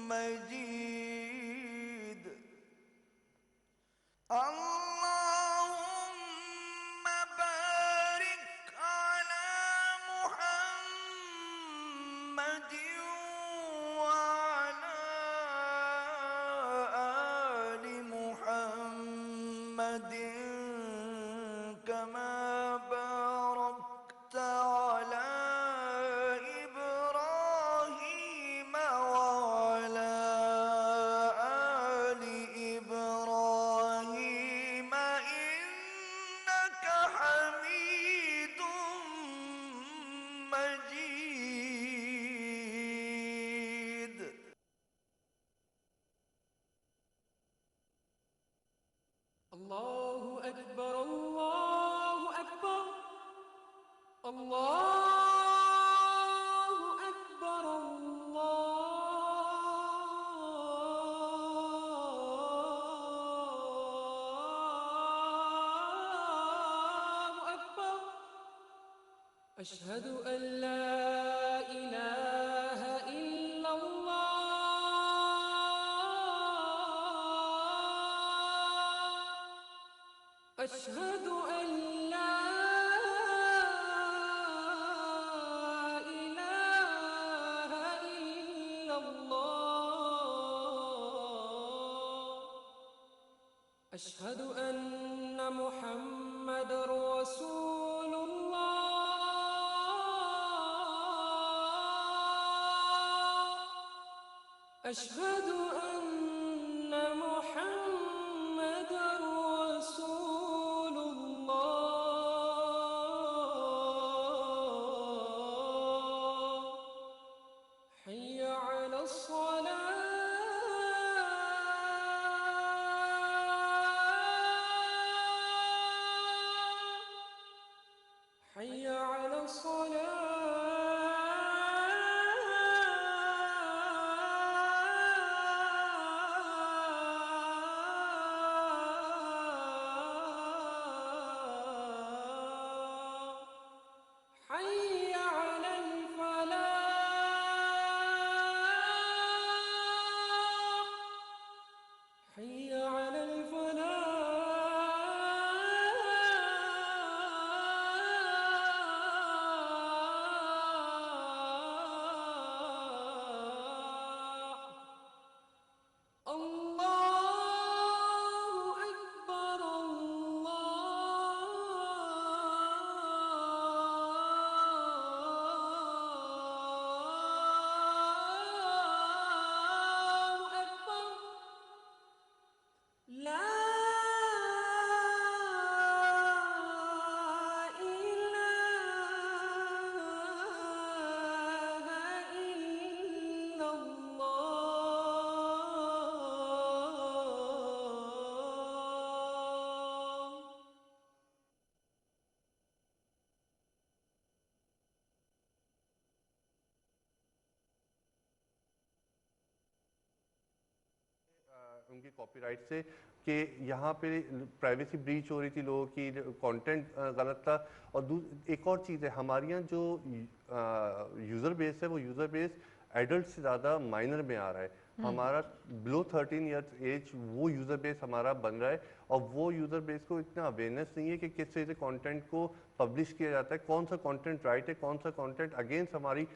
S8: मजीद। अल्लाहुम्मा बारिक अला मुहम्मदिन व अला आलि मुहम्मदिन कमा बारकता अला इब्राहीम व अला आलि इब्राहीम इन्नका हमीदुम मजीद।
S9: अल्लाहु अकबर, अल्लाहु अकबर, अल्लाहु अकबर, अल्लाहु अकबर। अशहदु अन ला इलाहा इल्लल्लाह, अशहदु अन ला इलाहा इल्लल्लाह, अशहदु अन्न मुहम्मदर रसूलुल्लाह, अशहदु अन्न मुहम्मदर रसूलुल्लाह। हय्य अला अस्सलाह, हय्य अला अस्सलाह, हय्य अलल फलाह, हय्य अलल फलाह।
S5: उनके कॉपीराइट से कि यहाँ पे प्राइवेसी ब्रीच हो रही थी, लोगों की कंटेंट गलत था। और एक और चीज़ है, हमारे यहाँ जो यूज़र बेस है वो यूज़र बेस एडल्ट से ज़्यादा माइनर में आ रहा है। हमारा बिलो 13 ईयर्स एज वो यूज़र बेस हमारा बन रहा है, और वो यूज़र बेस को इतना अवेयरनेस नहीं है कि किस तरह से कंटेंट को पब्लिश किया जाता है, कौन सा कंटेंट राइट है, कौन सा कंटेंट अगेंस्ट हमारी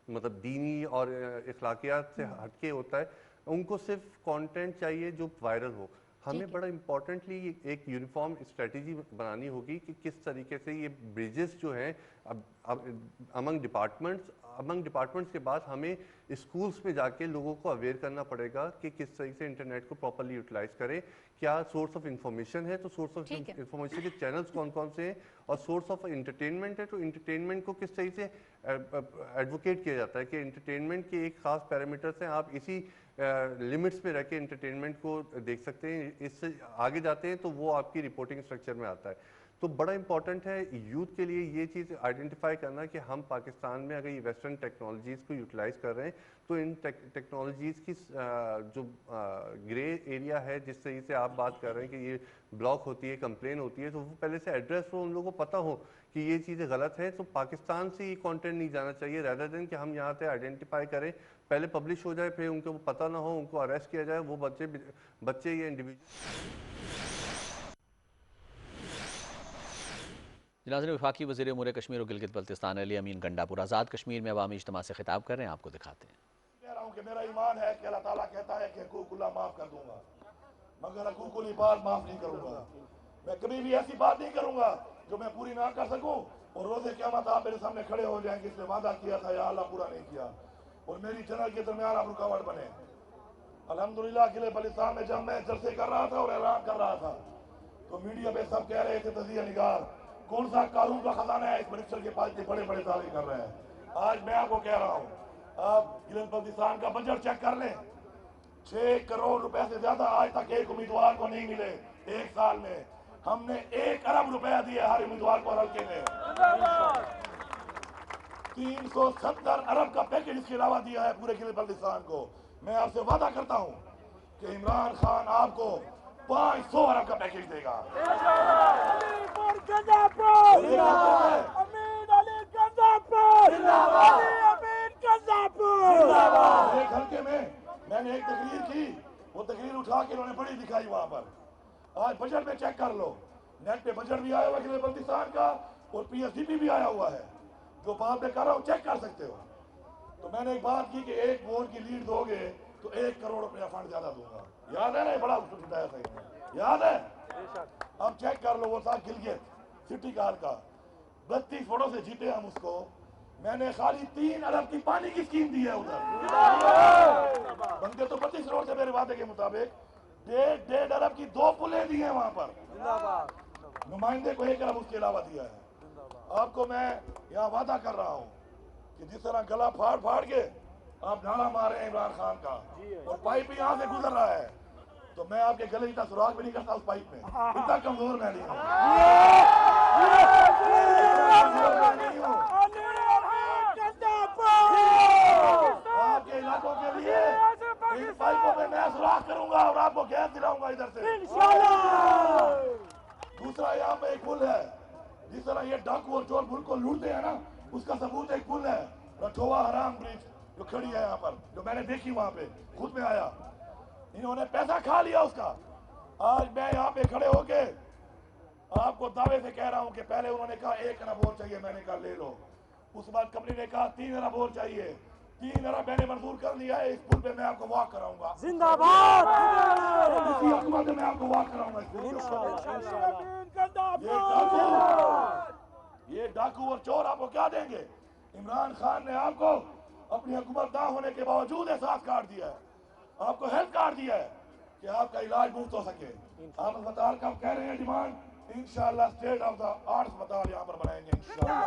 S5: मतलब दीनी और इखलाकियात से हटके होता है। उनको सिर्फ कंटेंट चाहिए जो वायरल हो। हमें बड़ा इम्पोर्टेंटली एक यूनिफॉर्म स्ट्रेटजी बनानी होगी कि किस तरीके से ये ब्रिजेस जो हैं अमंग डिपार्टमेंट्स के बाद हमें स्कूल्स में जाके लोगों को अवेयर करना पड़ेगा कि किस तरीके से इंटरनेट को प्रॉपर्ली यूटिलाइज करें। क्या सोर्स ऑफ इंफॉर्मेशन है तो सोर्स ऑफ इंफॉर्मेशन के चैनल्स कौन कौन से हैं, और सोर्स ऑफ एंटरटेनमेंट है तो एंटरटेनमेंट को किस तरीके से एडवोकेट किया जाता है कि एंटरटेनमेंट के एक खास पैरामीटर्स हैं, आप इसी लिमिट्स में रह के एंटरटेनमेंट को देख सकते हैं। इससे आगे जाते हैं तो वो आपकी रिपोर्टिंग स्ट्रक्चर में आता है। तो बड़ा इंपॉर्टेंट है यूथ के लिए ये चीज़ आइडेंटिफाई करना कि हम पाकिस्तान में अगर ये वेस्टर्न टेक्नोलॉजीज़ को यूटिलाइज कर रहे हैं तो इन टेक्नोलॉजीज़ की जो ग्रे एरिया है, जिस तरीके से आप बात कर रहे हैं कि ये ब्लॉक होती है, कंप्लेन होती है, तो वो पहले से एड्रेस हो, उन लोगों को पता हो कि ये चीज़ें गलत है, तो पाकिस्तान से ये कंटेंट नहीं जाना चाहिए। रैदर देन कि हम यहाँ से आइडेंटिफाई करें, पहले पब्लिश हो जाए, फिर उनको पता ना हो, उनको अरेस्ट किया जाए, वो बच्चे ये इंडिविजुअल।
S6: नाज़रीन, वफाकी वज़ीर उमूर कश्मीर और गिलगित बल्तिस्तान अली अमीन गंडापुर आज़ाद कश्मीर में अवामी इज्तिमा से खिताब कर रहे हैं, आपको दिखाते हैं।
S10: कह रहा हूँ कि मेरा ईमान है कि अल्लाह ताला कहता है कि हकूकुल्लाह माफ़ कर दूंगा, मगर हकूकुल इबाद माफ़ नहीं करूंगा। मैं कभी भी ऐसी बात नहीं करूंगा जो मैं पूरी ना कर सकूं, और रोज़े क़यामत आप मेरे सामने खड़े हो जाएंगे, इसने वादा किया था या अल्लाह पूरा नहीं किया, और मेरी चैनल के दरमियान आप रुकावट बने। अल्हम्दुलिल्लाह गिलगित बल्तिस्तान में जब मैं जलसे कर रहा था और ऐलान कर रहा था तो मीडिया पे सब कह रहे थे तजिया निगार कौन सा कानून का खजाना है इस मिनिस्टर के पास, बड़े बड़े दावे कर रहे हैं। आज मैं आपको कह रहा हूँ, आप गिलगित बल्तिस्तान का बजट चेक कर लें, 6 करोड़ रुपए से ज्यादा आज तक एक उम्मीदवार को नहीं मिले। एक साल में हमने 1 अरब रुपया दिए हर उम्मीदवार को हल्के में। 370 अरब का पैकेज इसके अलावा दिया है पूरे गिलगित बल्तिस्तान को। मैं आपसे वादा करता हूँ कि इमरान खान आपको 500 अरब का पैकेज देगा। एक हल्के में मैंने एक तकरीर की, वो तकरीर उठा के उन्होंने बड़ी दिखाई वहां पर। आज बजट में चेक कर लो, नेट पे बजट भी आया हुआ गिलगित बल्तिस्तान का और पीएसडीपी भी आया हुआ है, जो बात मैं कर रहा हूँ चेक कर सकते हो। तो मैंने एक बात की कि एक वोट की लीड दोगे तो 1 करोड़ रुपया फंड ज्यादा दूंगा। याद है ना, बड़ा उठाया था, याद है? अब चेक कर लो, वो था गिलगित सिटी कार का 32 वोटों से जीते हम उसको। मैंने खाली 3 अरब की पानी की स्कीम दी है उधर। बनते तो 32 करोड़ से मेरे वादे के मुताबिक 1.5 अरब की 2 पुलें दी हैं वहां पर। नुमाइंदे को 1 अरब उसके अलावा दिया है। आपको मैं यहाँ वादा कर रहा हूँ कि जिस तरह गला फाड़ फाड़ के आप नारा मार रहे हैं इमरान खान का, और पाइप भी यहाँ से गुजर रहा है, तो मैं आपके गले इतना सुराग भी नहीं करता उस पाइप में। इतना कमजोर मैं नहीं हूँ। आपके इलाकों के लिए इन पाइपों में मैं सुराग करूंगा और आपको गैस दिलाऊंगा इधर से। दूसरा, यहाँ पे एक पुल है, जिस तरह ये डाकू और चोर मुल्क को लूटते हैं ना, उसका सबूत एक पुल है, रठोवा हराम ब्रिज, जो खड़ी है यहाँ पर, जो मैंने देखी वहां पे, खुद में आया। इन्होंने पैसा खा लिया उसका। आज मैं यहाँ पे खड़े होके आपको दावे से कह रहा हूँ कि पहले उन्होंने कहा 1 अरब और चाहिए, मैंने कहा ले लो। उस बाद कंपनी ने कहा 3 अरब और चाहिए, 3 अरब मैंने मंजूर कर लिया है। इस पुल पे मैं आपको वॉक कराऊंगा, जिंदाबाद। इसी हुकूमत में मैं आपको वॉक कराऊंगा। ये डाकू और चोर आपको क्या देंगे? इमरान खान ने आपको अपनी हुकूमत ना होने के बावजूद एहसास कार्ड दिया है, आपको हेल्थ कार्ड दिया है कि आपका इलाज मुफ्त हो सके। आप अस्पताल का कह रहे हैं डिमांड, इंशाल्लाह स्टेट ऑफ द आर्ट अस्पताल यहाँ पर बनाएंगे इंशाल्लाह।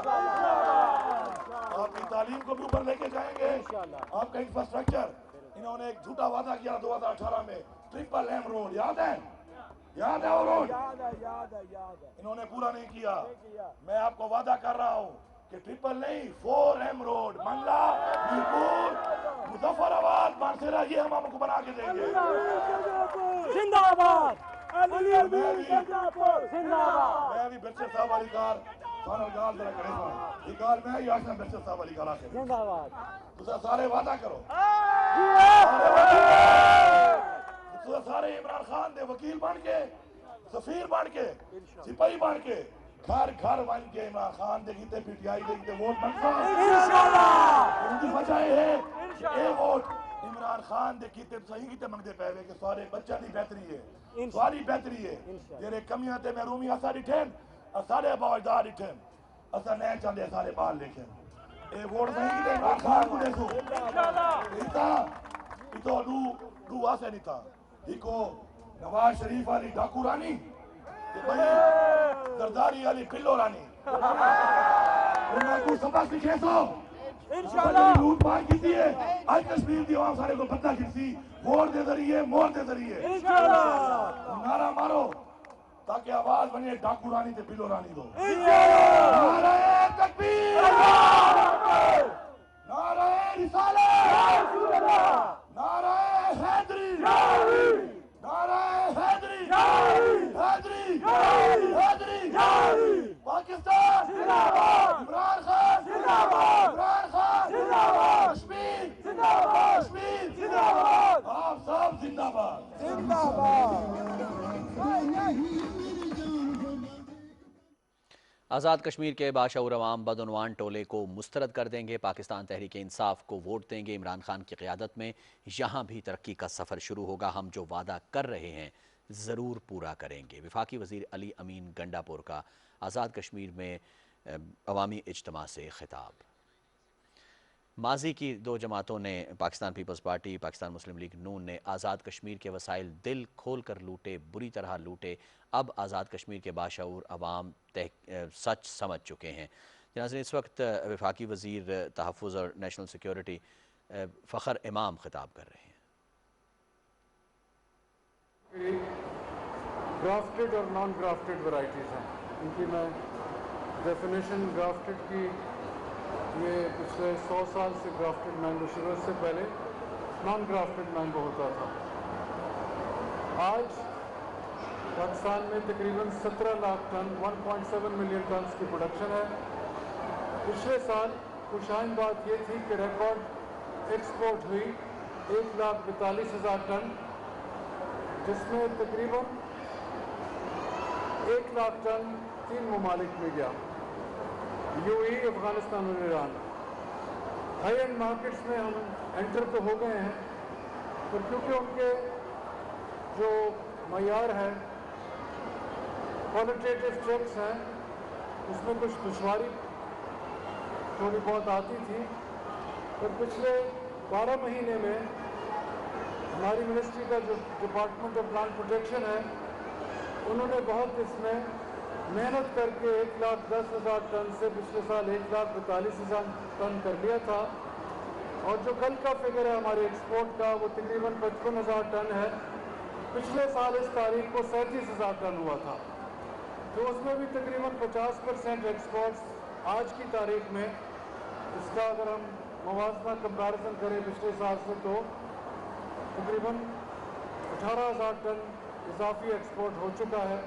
S10: आपकी तालीम को भी ऊपर लेके जाएंगे, आपका इंफ्रास्ट्रक्चर। इन्होंने एक झूठा वादा किया 2018 में, ट्रिपल एम रोड, याद है? याद है वो रोड? इन्होंने पूरा नहीं किया। मैं आपको वादा कर रहा हूँ कि ट्रिपल नहीं 4M रोड मंगला मीरपुर मुजफ्फराबाद मानसेरा ये हम आपको बना के देंगे।
S9: जिंदाबाद
S10: मैं भी बच्चे साहब वाली कार फाइनल कार जरा करेगा ये कार मैं ही आशा बच्चे साहब वाली कार आके
S9: जिंदाबाद
S10: तुझे सारे वादा करो तुझे सारे इमरान खान दे वकील बन के सफीर बन के सिपाही बन के घर घर बन के इमरान खान दे कीते पीटीआई दे कीते वोट बनसा इंशाल्लाह उनकी वजह है ये वोट इमरान खान दे कीते सही कीते मंगदे पैवे के सारे बच्चा दी बेहतरी है सारी बेहतरी है जेरे कमियां ते महरूमी असा दिठन सारे बावजदार दिठन असा नहीं चाहते सारे बाल लेके ए वोट सही कीते इमरान खान को देखो इंशाल्लाह इता इतो दू आसे नहीं था इको नवाज शरीफ वाली डाकू रानी भाई जरदारी वाली पिल्लो रानी उनको सबक सीखे सो इंशाल्लाह लूट मार की है आज कश्मीर की आवाम सारे को पता किसी वोट दे जरिए मोर दे जरिए इंशाल्लाह नारा मारो ताकि आवाज बने डाकू रानी ते पिल्लो रानी दो नारा तकबीर नारा रिसालत नारा हैदरी नारा हैदरी हैदरी हैदरी पाकिस्तान जिंदाबाद इमरान खान जिंदाबाद इमरान खान जिंदाबाद कश्मीर जिंदाबाद कश्मीर जिंदाबाद आप सब जिंदाबाद
S6: आज़ाद कश्मीर के बाशऊर अवाम बदउनवान टोले को मुस्तरद कर देंगे, पाकिस्तान तहरीक इंसाफ को वोट देंगे, इमरान खान की क़ियादत में यहाँ भी तरक्की का सफ़र शुरू होगा, हम जो वादा कर रहे हैं ज़रूर पूरा करेंगे। वफाकी वज़ीर अली अमीन गंडापुर का आज़ाद कश्मीर में अवामी इज्तिमा से खिताब। माजी की दो जमातों ने पाकिस्तान पीपल्स पार्टी, पाकिस्तान मुस्लिम लीग नून ने आज़ाद कश्मीर के वसाइल दिल खोल कर लूटे, बुरी तरह लूटे। अब आज़ाद कश्मीर के बाशऊर अवाम सच समझ चुके हैं। जनाज़रीन, इस वक्त वफाकी वज़ीर तहफ़्फ़ुज़ और नेशनल सिक्योरिटी फ़खर इमाम खिताब कर रहे हैं।
S11: ग्राफ्टेड और नॉन ग्राफ्टेड वैरायटीज़ हैं, इनकी मैं डेफिनेशन ग्राफ्टेड की, ये पिछले 100 साल से ग्राफ्टेड मैंगो शुरू से पहले नॉन ग्राफ्टेड मैंगो होता था। आज पाकिस्तान में तकरीबन 17 लाख टन 1.7 मिलियन टन की प्रोडक्शन है। पिछले साल खुशाइन बात ये थी कि रिकॉर्ड एक्सपोर्ट हुई 1,42,000 टन, जिसमें तकरीबन 1 लाख टन 3 ममालिक में गया, यूएई, अफगानिस्तान और ईरान। हाई एंड मार्केट्स में हम एंटर तो हो गए हैं, पर क्योंकि उनके जो मयार है, क्वालिटेटिव चेक्स हैं, उसमें कुछ दुश्वारी थोड़ी बहुत आती थी। पर पिछले 12 महीने में हमारी मिनिस्ट्री का जो डिपार्टमेंट ऑफ प्लांट प्रोटेक्शन है, उन्होंने बहुत इसमें मेहनत करके 1,10,000 टन से पिछले साल 1,42,000 टन कर लिया था। और जो कल का फिगर है हमारे एक्सपोर्ट का, वो तकरीबन 55,000 टन है। पिछले साल इस तारीख को 37,000 टन हुआ था, तो उसमें भी तकरीबन 50% एक्सपोर्ट्स आज की तारीख में, इसका अगर हम मवाजना कंपैरिजन करें पिछले साल से, तो तकरीबन 18,000 टन इजाफी एक्सपोर्ट हो चुका है।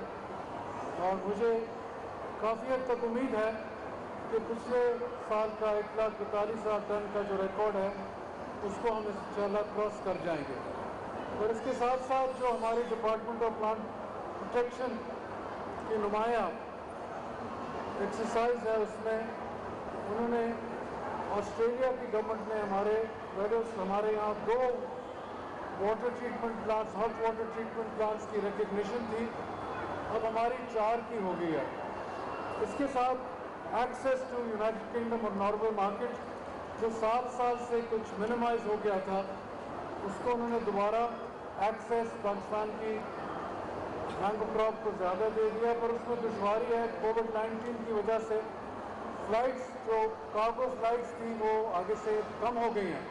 S11: और मुझे काफ़ी हद तक उम्मीद है कि पिछले साल का 1,42,000 टन का जो रिकॉर्ड है, उसको हम इंशाल्लाह क्रॉस कर जाएंगे। और इसके साथ साथ जो हमारे डिपार्टमेंट ऑफ प्लांट प्रोटेक्शन की नुमाया एक्सरसाइज है, उसमें उन्होंने ऑस्ट्रेलिया की गवर्नमेंट ने हमारे यहाँ 2 water treatment plants, hot water treatment plants की रिकग्निशन थी, अब हमारी 4 की हो गई है। इसके साथ एक्सेस टू यूनाइटेड किंगडम और नॉर्वे मार्केट, जो 7 साल से कुछ मिनिमाइज हो गया था, उसको उन्होंने दोबारा एक्सेस पाकिस्तान की मैंगो क्रॉप को ज़्यादा दे दिया। पर उसमें दुश्वारी है, कोविड-19 की वजह से फ़्लाइट्स, जो कार्गो फ़्लाइट्स थी, वो आगे से कम हो गई हैं।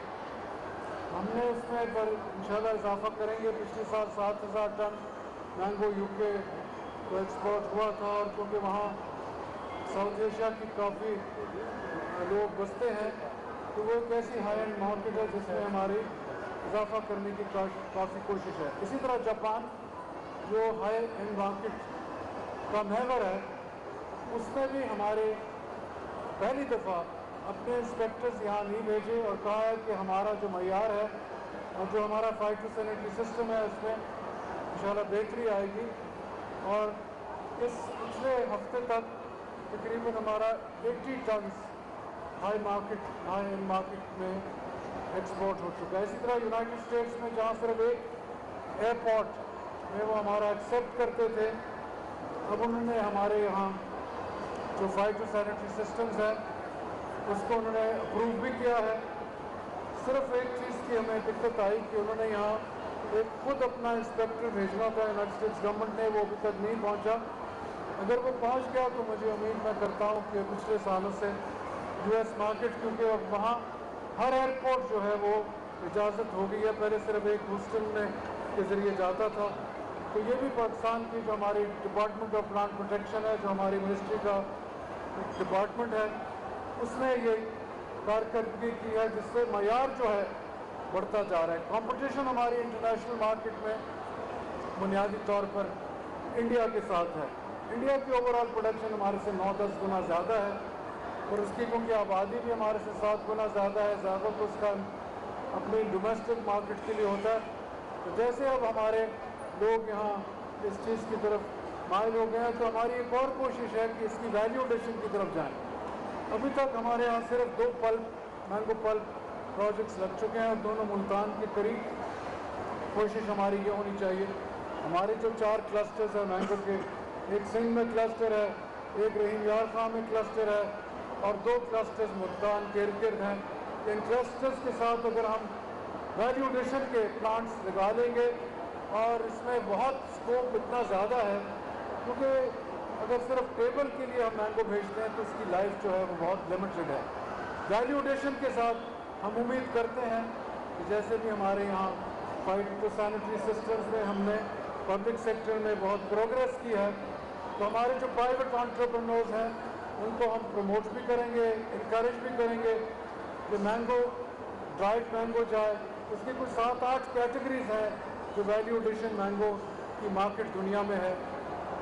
S11: हमने उसमें पर इंशाल्लाह इजाफा करेंगे। पिछले साल 7,000 टन मैंगो यूके को एक्सपोर्ट हुआ था, और क्योंकि वहाँ साउथ एशिया की काफ़ी लोग बसते हैं, तो वो एक ऐसी हाई एंड मार्केट है जिसमें हमारी इजाफा करने की काफ़ी कोशिश है। इसी तरह जापान जो हाई एंड मार्केट का महवर है, उसमें भी हमारे पहली दफ़ा अपने इंस्पेक्टर्स यहाँ नहीं भेजे और कहा है कि हमारा जो मयार है और जो हमारा फाइटोसैनिटरी सिस्टम है उसमें इंशाल्लाह बेहतरी आएगी। और इस पिछले हफ्ते तक तकरीबन हमारा 80 टन हाई एंड मार्केट में एक्सपोर्ट हो चुका है। इसी तरह यूनाइटेड स्टेट्स में जहाँ सिर्फ एक एयरपोर्ट में वो हमारा एक्सेप्ट करते थे, अब उन्होंने हमारे यहाँ जो फाइटोसैनिटरी सिस्टम्स है उसको उन्होंने अप्रूव भी किया है। सिर्फ एक चीज़ की हमें दिक्कत आई कि उन्होंने यहाँ एक खुद अपना इंस्पेक्टर भेजना था यूनाइटेड स्टेट्स गवर्नमेंट ने, वो अभी तक नहीं पहुँचा। अगर वो पहुँच गया तो मुझे उम्मीद मैं करता हूँ कि पिछले सालों से US मार्केट, क्योंकि अब वहाँ हर एयरपोर्ट जो है वो इजाज़त हो गई है, पहले सिर्फ एक हॉस्टल में के ज़रिए जाता था। तो ये भी पाकिस्तान की जो हमारी डिपार्टमेंट ऑफ प्लांट प्रोटेक्शन है, जो हमारी मिनिस्ट्री का डिपार्टमेंट है, उसने ये कारकर्दगी की है जिससे मयार जो है बढ़ता जा रहा है। कंपटीशन हमारी इंटरनेशनल मार्केट में बुनियादी तौर पर इंडिया के साथ है। इंडिया की ओवरऑल प्रोडक्शन हमारे से 9-10 गुना ज़्यादा है और उसकी क्योंकि आबादी भी हमारे से 7 गुना ज़्यादा है, ज़्यादा तो उसका अपनी डोमेस्टिक मार्केट के लिए होता है। तो जैसे अब हमारे लोग यहाँ इस चीज़ की तरफ माइल हो गए हैं, तो हमारी एक और कोशिश है कि इसकी वैल्यू एडिशन की तरफ जाएँ। अभी तक हमारे यहाँ सिर्फ 2 मैंगो पल्प प्रोजेक्ट्स लग चुके हैं, दोनों मुल्तान के करीब। कोशिश हमारी ये होनी चाहिए, हमारे जो 4 क्लस्टर्स हैं मैंगो के, एक सिंध में क्लस्टर है, एक रहीम यार खां में क्लस्टर है और 2 क्लस्टर्स मुल्तान के इर्द-गिर्द हैं। इन क्लस्टर्स के साथ अगर हम वैल्यू एडिशन के प्लांट्स लगा लेंगे, और इसमें बहुत स्कोप इतना ज़्यादा है क्योंकि अगर सिर्फ टेबल के लिए हम मैंगो भेजते हैं तो उसकी लाइफ जो है वो बहुत लिमिटेड है। वैल्यू एडिशन के साथ हम उम्मीद करते हैं कि जैसे भी हमारे यहाँ फाइटोसैनिटरी सिस्टम्स में हमने पब्लिक सेक्टर में बहुत प्रोग्रेस की है, तो हमारे जो प्राइवेट एंटरप्रेन्योर्स हैं उनको हम प्रमोट भी करेंगे, इनकरेज भी करेंगे कि मैंगो ड्राइड मैंगो जाए। उसकी कुछ 7-8 कैटेगरीज हैं जो वैल्यू एडिशन मैंगो की मार्केट दुनिया में है।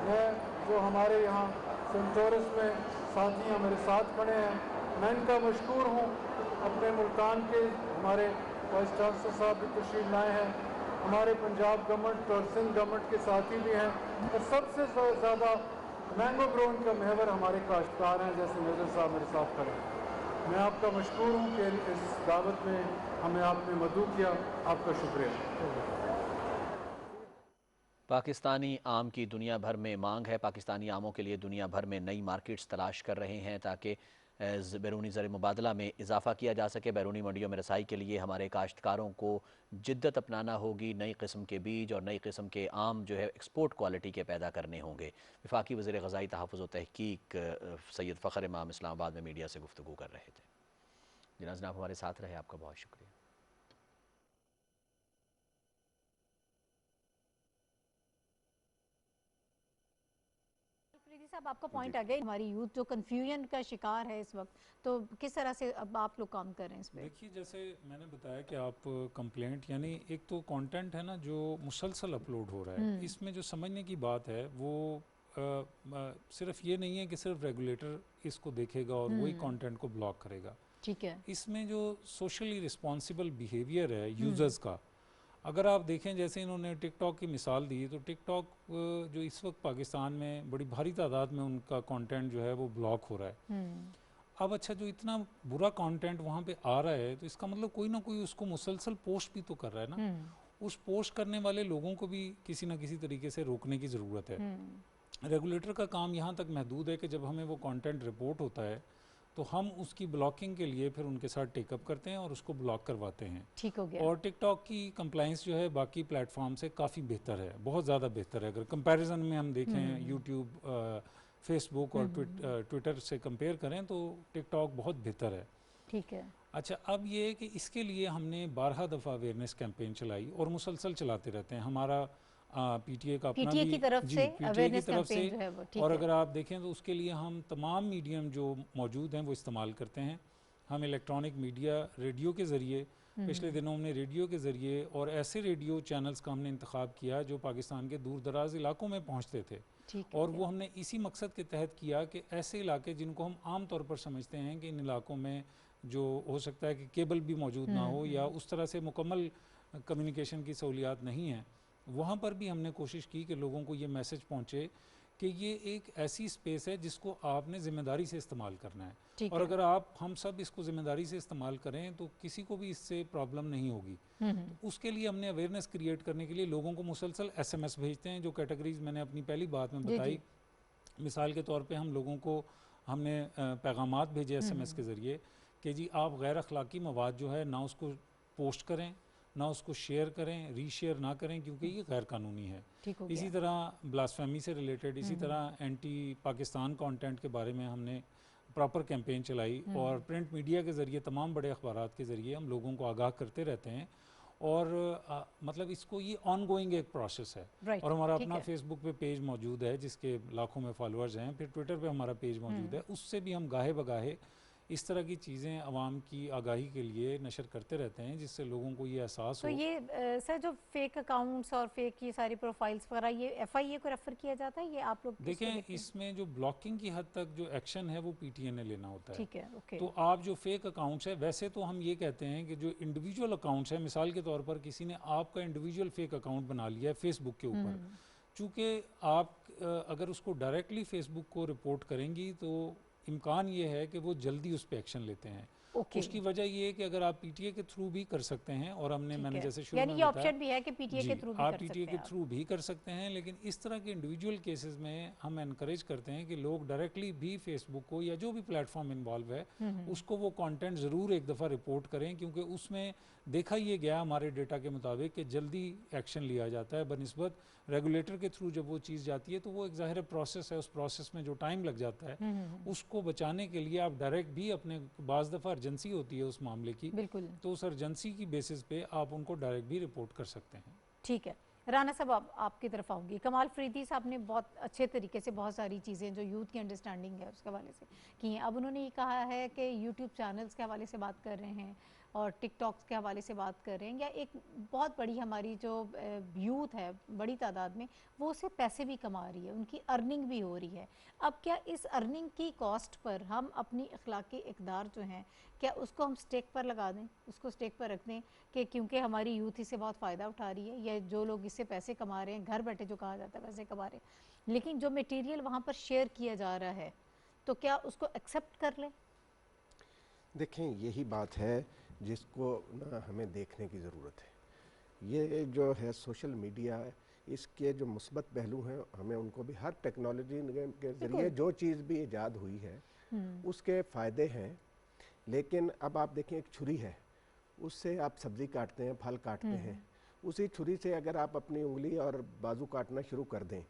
S11: मैं जो हमारे यहाँ सेंटोरस में साथी मेरे साथ खड़े हैं, मैं इनका मशकूर हूँ। अपने मुल्तान के हमारे वाइस चांसलर साहब भी तशरीफ लाए हैं, हमारे पंजाब गवर्नमेंट और सिंध गवर्नमेंट के साथी भी हैं, और सबसे ज़्यादा मैंगो ग्रोइंग का महवर हमारे काश्तकार हैं, जैसे मेजर साहब मेरे साथ खड़े हैं। मैं आपका मशकूर हूँ कि इस दावत में हमें आपने मदऊ किया, आपका शुक्रिया।
S6: पाकिस्तानी आम की दुनिया भर में मांग है। पाकिस्तानी आमों के लिए दुनिया भर में नई मार्केट्स तलाश कर रहे हैं ताकि बैरूनी ज़र मुबादला में इजाफ़ा किया जा सके। बैरूनी मंडियों में रसाई के लिए हमारे काश्तकारों को जिद्दत अपनाना होगी। नई किस्म के बीज और नई किस्म के आम जो है एक्सपोर्ट क्वालिटी के पैदा करने होंगे। वफाकी वज़ीर ग़ज़ाई तहफ़्फ़ुज़ व तहक़ीक़ सैयद फ़ख़र इमाम इस्लामाबाद में मीडिया से गुफ्तगू कर रहे थे। जनाब हमारे साथ रहे, आपका बहुत शुक्रिया।
S1: साहब, आपका पॉइंट आ गया, हमारी यूथ जो कंफ्यूजन का शिकार है इस वक्त, तो किस तरह से अब आप लोग काम कर रहे हैं इस पे?
S3: देखिए, जैसे मैंने बताया कि आप कंप्लेंट यानी एक तो कंटेंट है ना जो मुसलसल अपलोड हो रहा है, इसमें जो समझने की बात है वो सिर्फ ये नहीं है कि सिर्फ रेगुलेटर इसको देखेगा और वही कंटेंट को ब्लॉक करेगा।
S1: ठीक है,
S3: इसमें जो सोशली रिस्पॉन्सिबल बिहेवियर है यूज़र्स का, अगर आप देखें जैसे इन्होंने टिकटॉक की मिसाल दी, तो टिकटॉक जो इस वक्त पाकिस्तान में बड़ी भारी तादाद में उनका कंटेंट जो है वो ब्लॉक हो रहा है। अब अच्छा, जो इतना बुरा कंटेंट वहाँ पे आ रहा है तो इसका मतलब कोई ना कोई उसको मुसलसल पोस्ट भी तो कर रहा है ना। उस पोस्ट करने वाले लोगों को भी किसी ना किसी तरीके से रोकने की ज़रूरत है। रेगुलेटर का काम यहाँ तक महदूद है कि जब हमें वो कंटेंट रिपोर्ट होता है तो हम उसकी ब्लॉकिंग के लिए फिर उनके साथ टेकअप करते हैं और उसको ब्लॉक करवाते हैं।
S1: ठीक हो गया।
S3: और टिकटॉक की कंप्लाइंस जो है बाकी प्लेटफॉर्म से काफ़ी बेहतर है, बहुत ज़्यादा बेहतर है। अगर कंपैरिजन में हम देखें यूट्यूब, फेसबुक और ट्विटर से कंपेयर करें तो टिकटॉक बहुत बेहतर है।
S1: ठीक है।
S3: अच्छा, अब ये है कि इसके लिए हमने 12 दफ़ा अवेयरनेस कैंपेन चलाई और मुसलसल चलाते रहते हैं। हमारा पीटीए का अपना
S1: पीटीए
S3: भी
S1: की तरफ
S3: जी
S1: से
S3: पीटीए की
S1: अवेयरनेस
S3: तरफ से,
S1: कैंपेन जो है वो ठीक
S3: और
S1: है।
S3: अगर आप देखें तो उसके लिए हम तमाम मीडियम जो मौजूद हैं वो इस्तेमाल करते हैं। हम इलेक्ट्रॉनिक मीडिया रेडियो के ज़रिए, पिछले दिनों हमने रेडियो के ज़रिए और ऐसे रेडियो चैनल्स का हमने इंतखाब किया जो पाकिस्तान के दूर दराज इलाकों में पहुँचते थे,
S1: ठीक
S3: और
S1: है।
S3: वो हमने इसी मकसद के तहत किया कि ऐसे इलाके जिनको हम आम तौर पर समझते हैं कि इन इलाकों में जो हो सकता है कि केबल भी मौजूद ना हो या उस तरह से मुकम्मल कम्युनिकेशन की सहूलियात नहीं हैं, वहाँ पर भी हमने कोशिश की कि लोगों को ये मैसेज पहुँचे कि ये एक ऐसी स्पेस है जिसको आपने ज़िम्मेदारी से इस्तेमाल करना है,
S1: ठीक
S3: और
S1: है।
S3: अगर आप हम सब इसको ज़िम्मेदारी से इस्तेमाल करें तो किसी को भी इससे प्रॉब्लम नहीं होगी। तो उसके लिए हमने अवेयरनेस क्रिएट करने के लिए लोगों को मुसलसल SMS भेजते हैं, जो कैटेगरीज मैंने अपनी पहली बात में
S1: जी,
S3: बताई।
S1: जी।
S3: मिसाल के तौर पे हम लोगों को हमने पैगामात भेजे SMS के ज़रिए कि जी आप गैर अखलाकी मवाद जो है ना उसको पोस्ट करें, ना उसको शेयर करें, रीशेयर ना करें, क्योंकि ये गैर कानूनी है।
S1: ठीक हो
S3: इसी
S1: गया।
S3: तरह ब्लास्फेमी से रिलेटेड, इसी तरह एंटी पाकिस्तान कंटेंट के बारे में हमने प्रॉपर कैंपेन चलाई, और प्रिंट मीडिया के ज़रिए तमाम बड़े अखबारात के ज़रिए हम लोगों को आगाह करते रहते हैं, और मतलब इसको ये ऑनगोइंग एक प्रोसेस है।
S1: राइट,
S3: और हमारा
S1: ठीक
S3: अपना
S1: है।
S3: फेसबुक पे पेज मौजूद है जिसके लाखों में फॉलोअर्स हैं, फिर ट्विटर पे हमारा पेज मौजूद है, उससे भी हम गाहे बगाहे इस तरह की चीज़ें आवाम की आगाही के लिए नशर करते रहते हैं, जिससे लोगों को ये एहसास
S1: तो
S3: हो।
S1: ये सर जो फेक अकाउंट्स और फेक ये सारी प्रोफाइल्स वगैरह, ये FIA को रेफर किया जाता है, ये आप लोग किसको
S3: देखें,
S1: देखते हैं?
S3: इसमें जो ब्लॉकिंग की हद तक जो एक्शन है वो PTA ने लेना होता है।
S1: ठीक है, ओके।
S3: तो आप जो फेक अकाउंट्स है, वैसे तो हम ये कहते हैं कि जो इंडिविजुअल अकाउंट्स है, मिसाल के तौर पर किसी ने आपका इंडिविजुअल फेक अकाउंट बना लिया है फेसबुक के ऊपर, चूँकि आप अगर उसको डायरेक्टली फेसबुक को रिपोर्ट करेंगी तो इम्कान ये है कि वो जल्दी उस पर एक्शन लेते हैं।
S1: ओके।
S3: उसकी वजह ये है कि अगर आप PTA के थ्रू भी कर सकते हैं, और हमने मैंने जैसे शुरू
S1: यानी
S3: में
S1: ये
S3: बताया,
S1: ऑप्शन भी है कि PTA
S3: जी,
S1: के थ्रू भी
S3: आप
S1: कर सकते
S3: PTA
S1: हैं
S3: के
S1: आप।
S3: थ्रू भी कर सकते हैं, लेकिन इस तरह के इंडिविजुअल केसेस में हम एनकरेज करते हैं कि लोग डायरेक्टली भी फेसबुक को या जो भी प्लेटफॉर्म इन्वॉल्व है उसको वो कंटेंट ज़रूर एक दफ़ा रिपोर्ट करें, क्योंकि उसमें देखा ये गया हमारे डेटा के मुताबिक कि जल्दी एक्शन लिया जाता है बनिस्बत रेगुलेटर के थ्रू। जब वो चीज़ जाती है तो वो एक ज़ाहिर प्रोसेस है, उस प्रोसेस में जो टाइम लग जाता है उसको बचाने के लिए आप डायरेक्ट भी अपने, बाज़ दफ़ा अर्जेंसी होती है उस मामले की,
S1: बिल्कुल,
S3: तो उस अर्जेंसी की बेसिस पे आप उनको डायरेक्ट भी रिपोर्ट कर सकते हैं।
S1: ठीक है। राना साहब, आपकी तरफ आऊँगी। कमाल फरीदी साहब ने बहुत अच्छे तरीके से बहुत सारी चीज़ें जो यूथ की अंडरस्टैंडिंग है उसके हवाले से की हैं। अब उन्होंने ये कहा है कि यूट्यूब चैनल्स के हवाले से बात कर रहे हैं और टिकटॉक्स के हवाले से बात कर रहे हैं, या एक बहुत बड़ी हमारी जो यूथ है बड़ी तादाद में, वो उससे पैसे भी कमा रही है, उनकी अर्निंग भी हो रही है। अब क्या इस अर्निंग की कॉस्ट पर हम अपनी अखलाकी इक़दार जो हैं, क्या उसको हम स्टेक पर लगा दें, उसको स्टेक पर रख दें कि क्योंकि हमारी यूथ इससे बहुत फ़ायदा उठा रही है, या जो लोग इससे पैसे कमा रहे हैं, घर बैठे जो कहा जाता है पैसे कमा रहे हैं, लेकिन जो मटेरियल वहाँ पर शेयर किया जा रहा है, तो क्या उसको एक्सेप्ट कर लें?
S2: देखें, यही बात है जिसको ना हमें देखने की ज़रूरत है। ये जो है सोशल मीडिया, इसके जो मुस्बत पहलू हैं हमें उनको भी, हर टेक्नोलॉजी के ज़रिए जो चीज़ भी ईजाद हुई है उसके फ़ायदे हैं, लेकिन अब आप देखें एक छुरी है, उससे आप सब्ज़ी काटते हैं, फल काटते हैं, उसी छुरी से अगर आप अपनी उंगली और बाजू काटना शुरू कर दें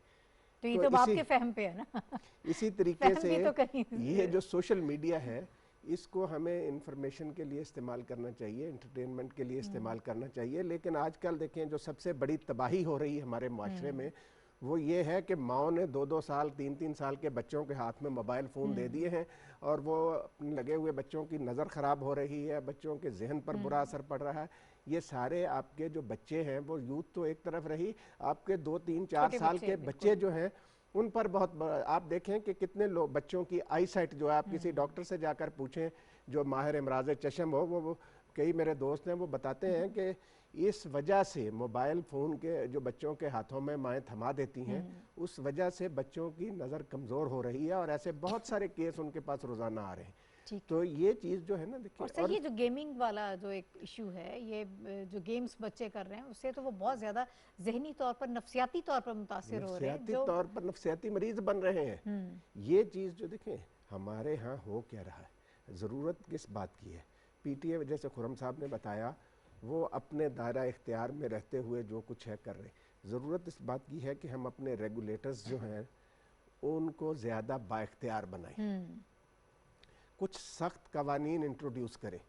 S1: तो ये तो आपके फहम पे है ना।
S2: इसी तरीके से
S1: तो
S2: ये जो सोशल मीडिया है इसको हमें इंफॉर्मेशन के लिए इस्तेमाल करना चाहिए, एंटरटेनमेंट के लिए इस्तेमाल करना चाहिए, लेकिन आजकल देखें जो सबसे बड़ी तबाही हो रही है हमारे माशरे में वो ये है कि माओ ने 2-2 साल 3-3 साल के बच्चों के हाथ में मोबाइल फ़ोन दे दिए हैं, और वो लगे हुए बच्चों की नज़र ख़राब हो रही है, बच्चों के जहन पर बुरा असर पड़ रहा है। ये सारे आपके जो बच्चे हैं, वो यूथ तो एक तरफ रही, आपके 2-3-4 साल के बच्चे जो हैं उन पर बहुत आप देखें कि कितने लोग बच्चों की आई साइट जो है, आप किसी डॉक्टर से जाकर पूछें जो माहिर इमराज चशम हो, वो कई मेरे दोस्त हैं वो बताते हैं कि इस वजह से मोबाइल फ़ोन के जो बच्चों के हाथों में माएँ थमा देती हैं, उस वजह से बच्चों की नज़र कमज़ोर हो रही है, और ऐसे बहुत सारे केस उनके पास रोज़ाना आ रहे हैं। तो ये चीज़ जो है ना, देखिए,
S1: और ये जो गेमिंग वाला जो एक इशू है, ये जो गेम्स बच्चे कर रहे हैं उससे तो वो बहुत ज़्यादा जहनी तौर पर, नफसियाती तौर पर मुतासिर हो रहे हैं,
S2: नफसियाती तौर पर नफसियाती मरीज बन रहे हैं। ये चीज़ जो देखें हमारे यहाँ हो क्या रहा है, ज़रूरत किस बात की है। PTA जैसे खुरम साहब ने बताया, वो अपने दायरा इख्तियार में रहते हुए जो कुछ है कर रहे हैं। ज़रूरत इस बात की है कि हम अपने रेगुलेटर्स जो हैं उनको ज़्यादा बाइख्तियार बनाएं, कुछ सख्त कवानीन इंट्रोड्यूस करें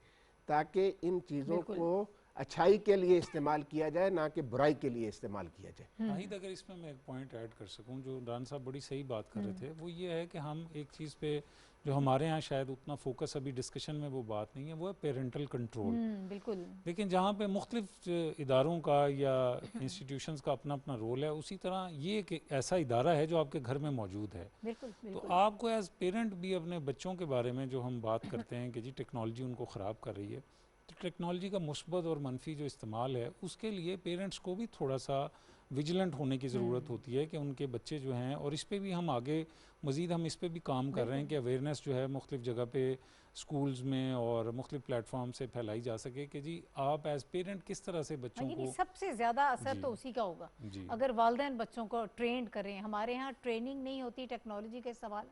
S2: ताकि इन चीज़ों को अच्छाई के लिए इस्तेमाल किया जाए, ना कि बुराई के लिए इस्तेमाल किया जाए।
S3: नाहिद, अगर इसमें मैं एक पॉइंट ऐड कर सकूं, जो रान साहब बड़ी सही बात कर रहे थे, वो ये है कि हम एक चीज़ पे जो हमारे यहाँ शायद उतना फोकस अभी डिस्कशन में वो बात नहीं है, वो है पेरेंटल कंट्रोल।
S1: बिल्कुल।
S3: लेकिन जहाँ पे मुख्तलिफ इदारों का या इंस्टीट्यूशंस का अपना अपना रोल है, उसी तरह ये एक ऐसा इदारा है जो आपके घर में मौजूद है।
S1: बिल्कुल,
S3: तो
S1: बिल्कुल।
S3: आपको एज पेरेंट भी अपने बच्चों के बारे में जो हम बात करते हैं कि जी टेक्नोलॉजी उनको ख़राब कर रही है, तो टेक्नोलॉजी का मुस्बत और मनफी जो इस्तेमाल है उसके लिए पेरेंट्स को भी थोड़ा सा विजिलेंट होने की ज़रूरत होती है कि उनके बच्चे जो हैं, और इस पे भी हम आगे मज़ीद हम इस पे भी काम कर रहे हैं कि अवेयरनेस जो है मुख्तलिफ जगह पे स्कूल्स में और मुख्तलिफ प्लेटफॉर्म से फैलाई जा सके कि जी आप एज पेरेंट किस तरह से बच्चों को।
S1: सबसे ज़्यादा असर तो उसी का होगा अगर वालिदैन बच्चों को ट्रेंड करें। हमारे यहाँ ट्रेनिंग नहीं होती, टेक्नोलॉजी के सवाल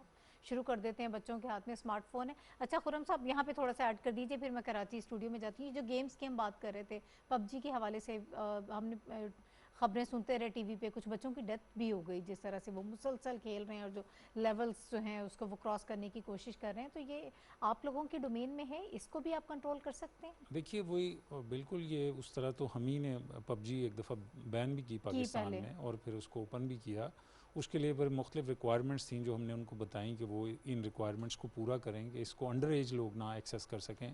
S1: शुरू कर देते हैं, बच्चों के हाथ में स्मार्टफोन है। अच्छा खुर्रम साहब, यहाँ पे थोड़ा सा ऐड कर दीजिए, फिर मैं कराची स्टूडियो में जाती हूँ। जो गेम्स की हम बात कर रहे थे, पबजी के हवाले से हमने खबरें सुनते रहे टीवी पे, कुछ बच्चों की डेथ भी हो गई जिस तरह से वो मुसलसल खेल रहे हैं और जो लेवल्स जो हैं उसको वो क्रॉस करने की कोशिश कर रहे हैं। तो ये आप लोगों की डोमेन में है, इसको भी आप कंट्रोल कर सकते हैं?
S3: देखिए वही बिल्कुल, ये उस तरह तो हम ही ने पबजी एक दफ़ा बैन भी की पाकिस्तान में और फिर उसको ओपन भी किया। उसके लिए फिर मुख्तलिफ रिक्वायरमेंट्स थी जो हमने उनको बताई कि वो इन रिक्वायरमेंट्स को पूरा करेंगे, इसको अंडर एज लोग ना एक्सेस कर सकें,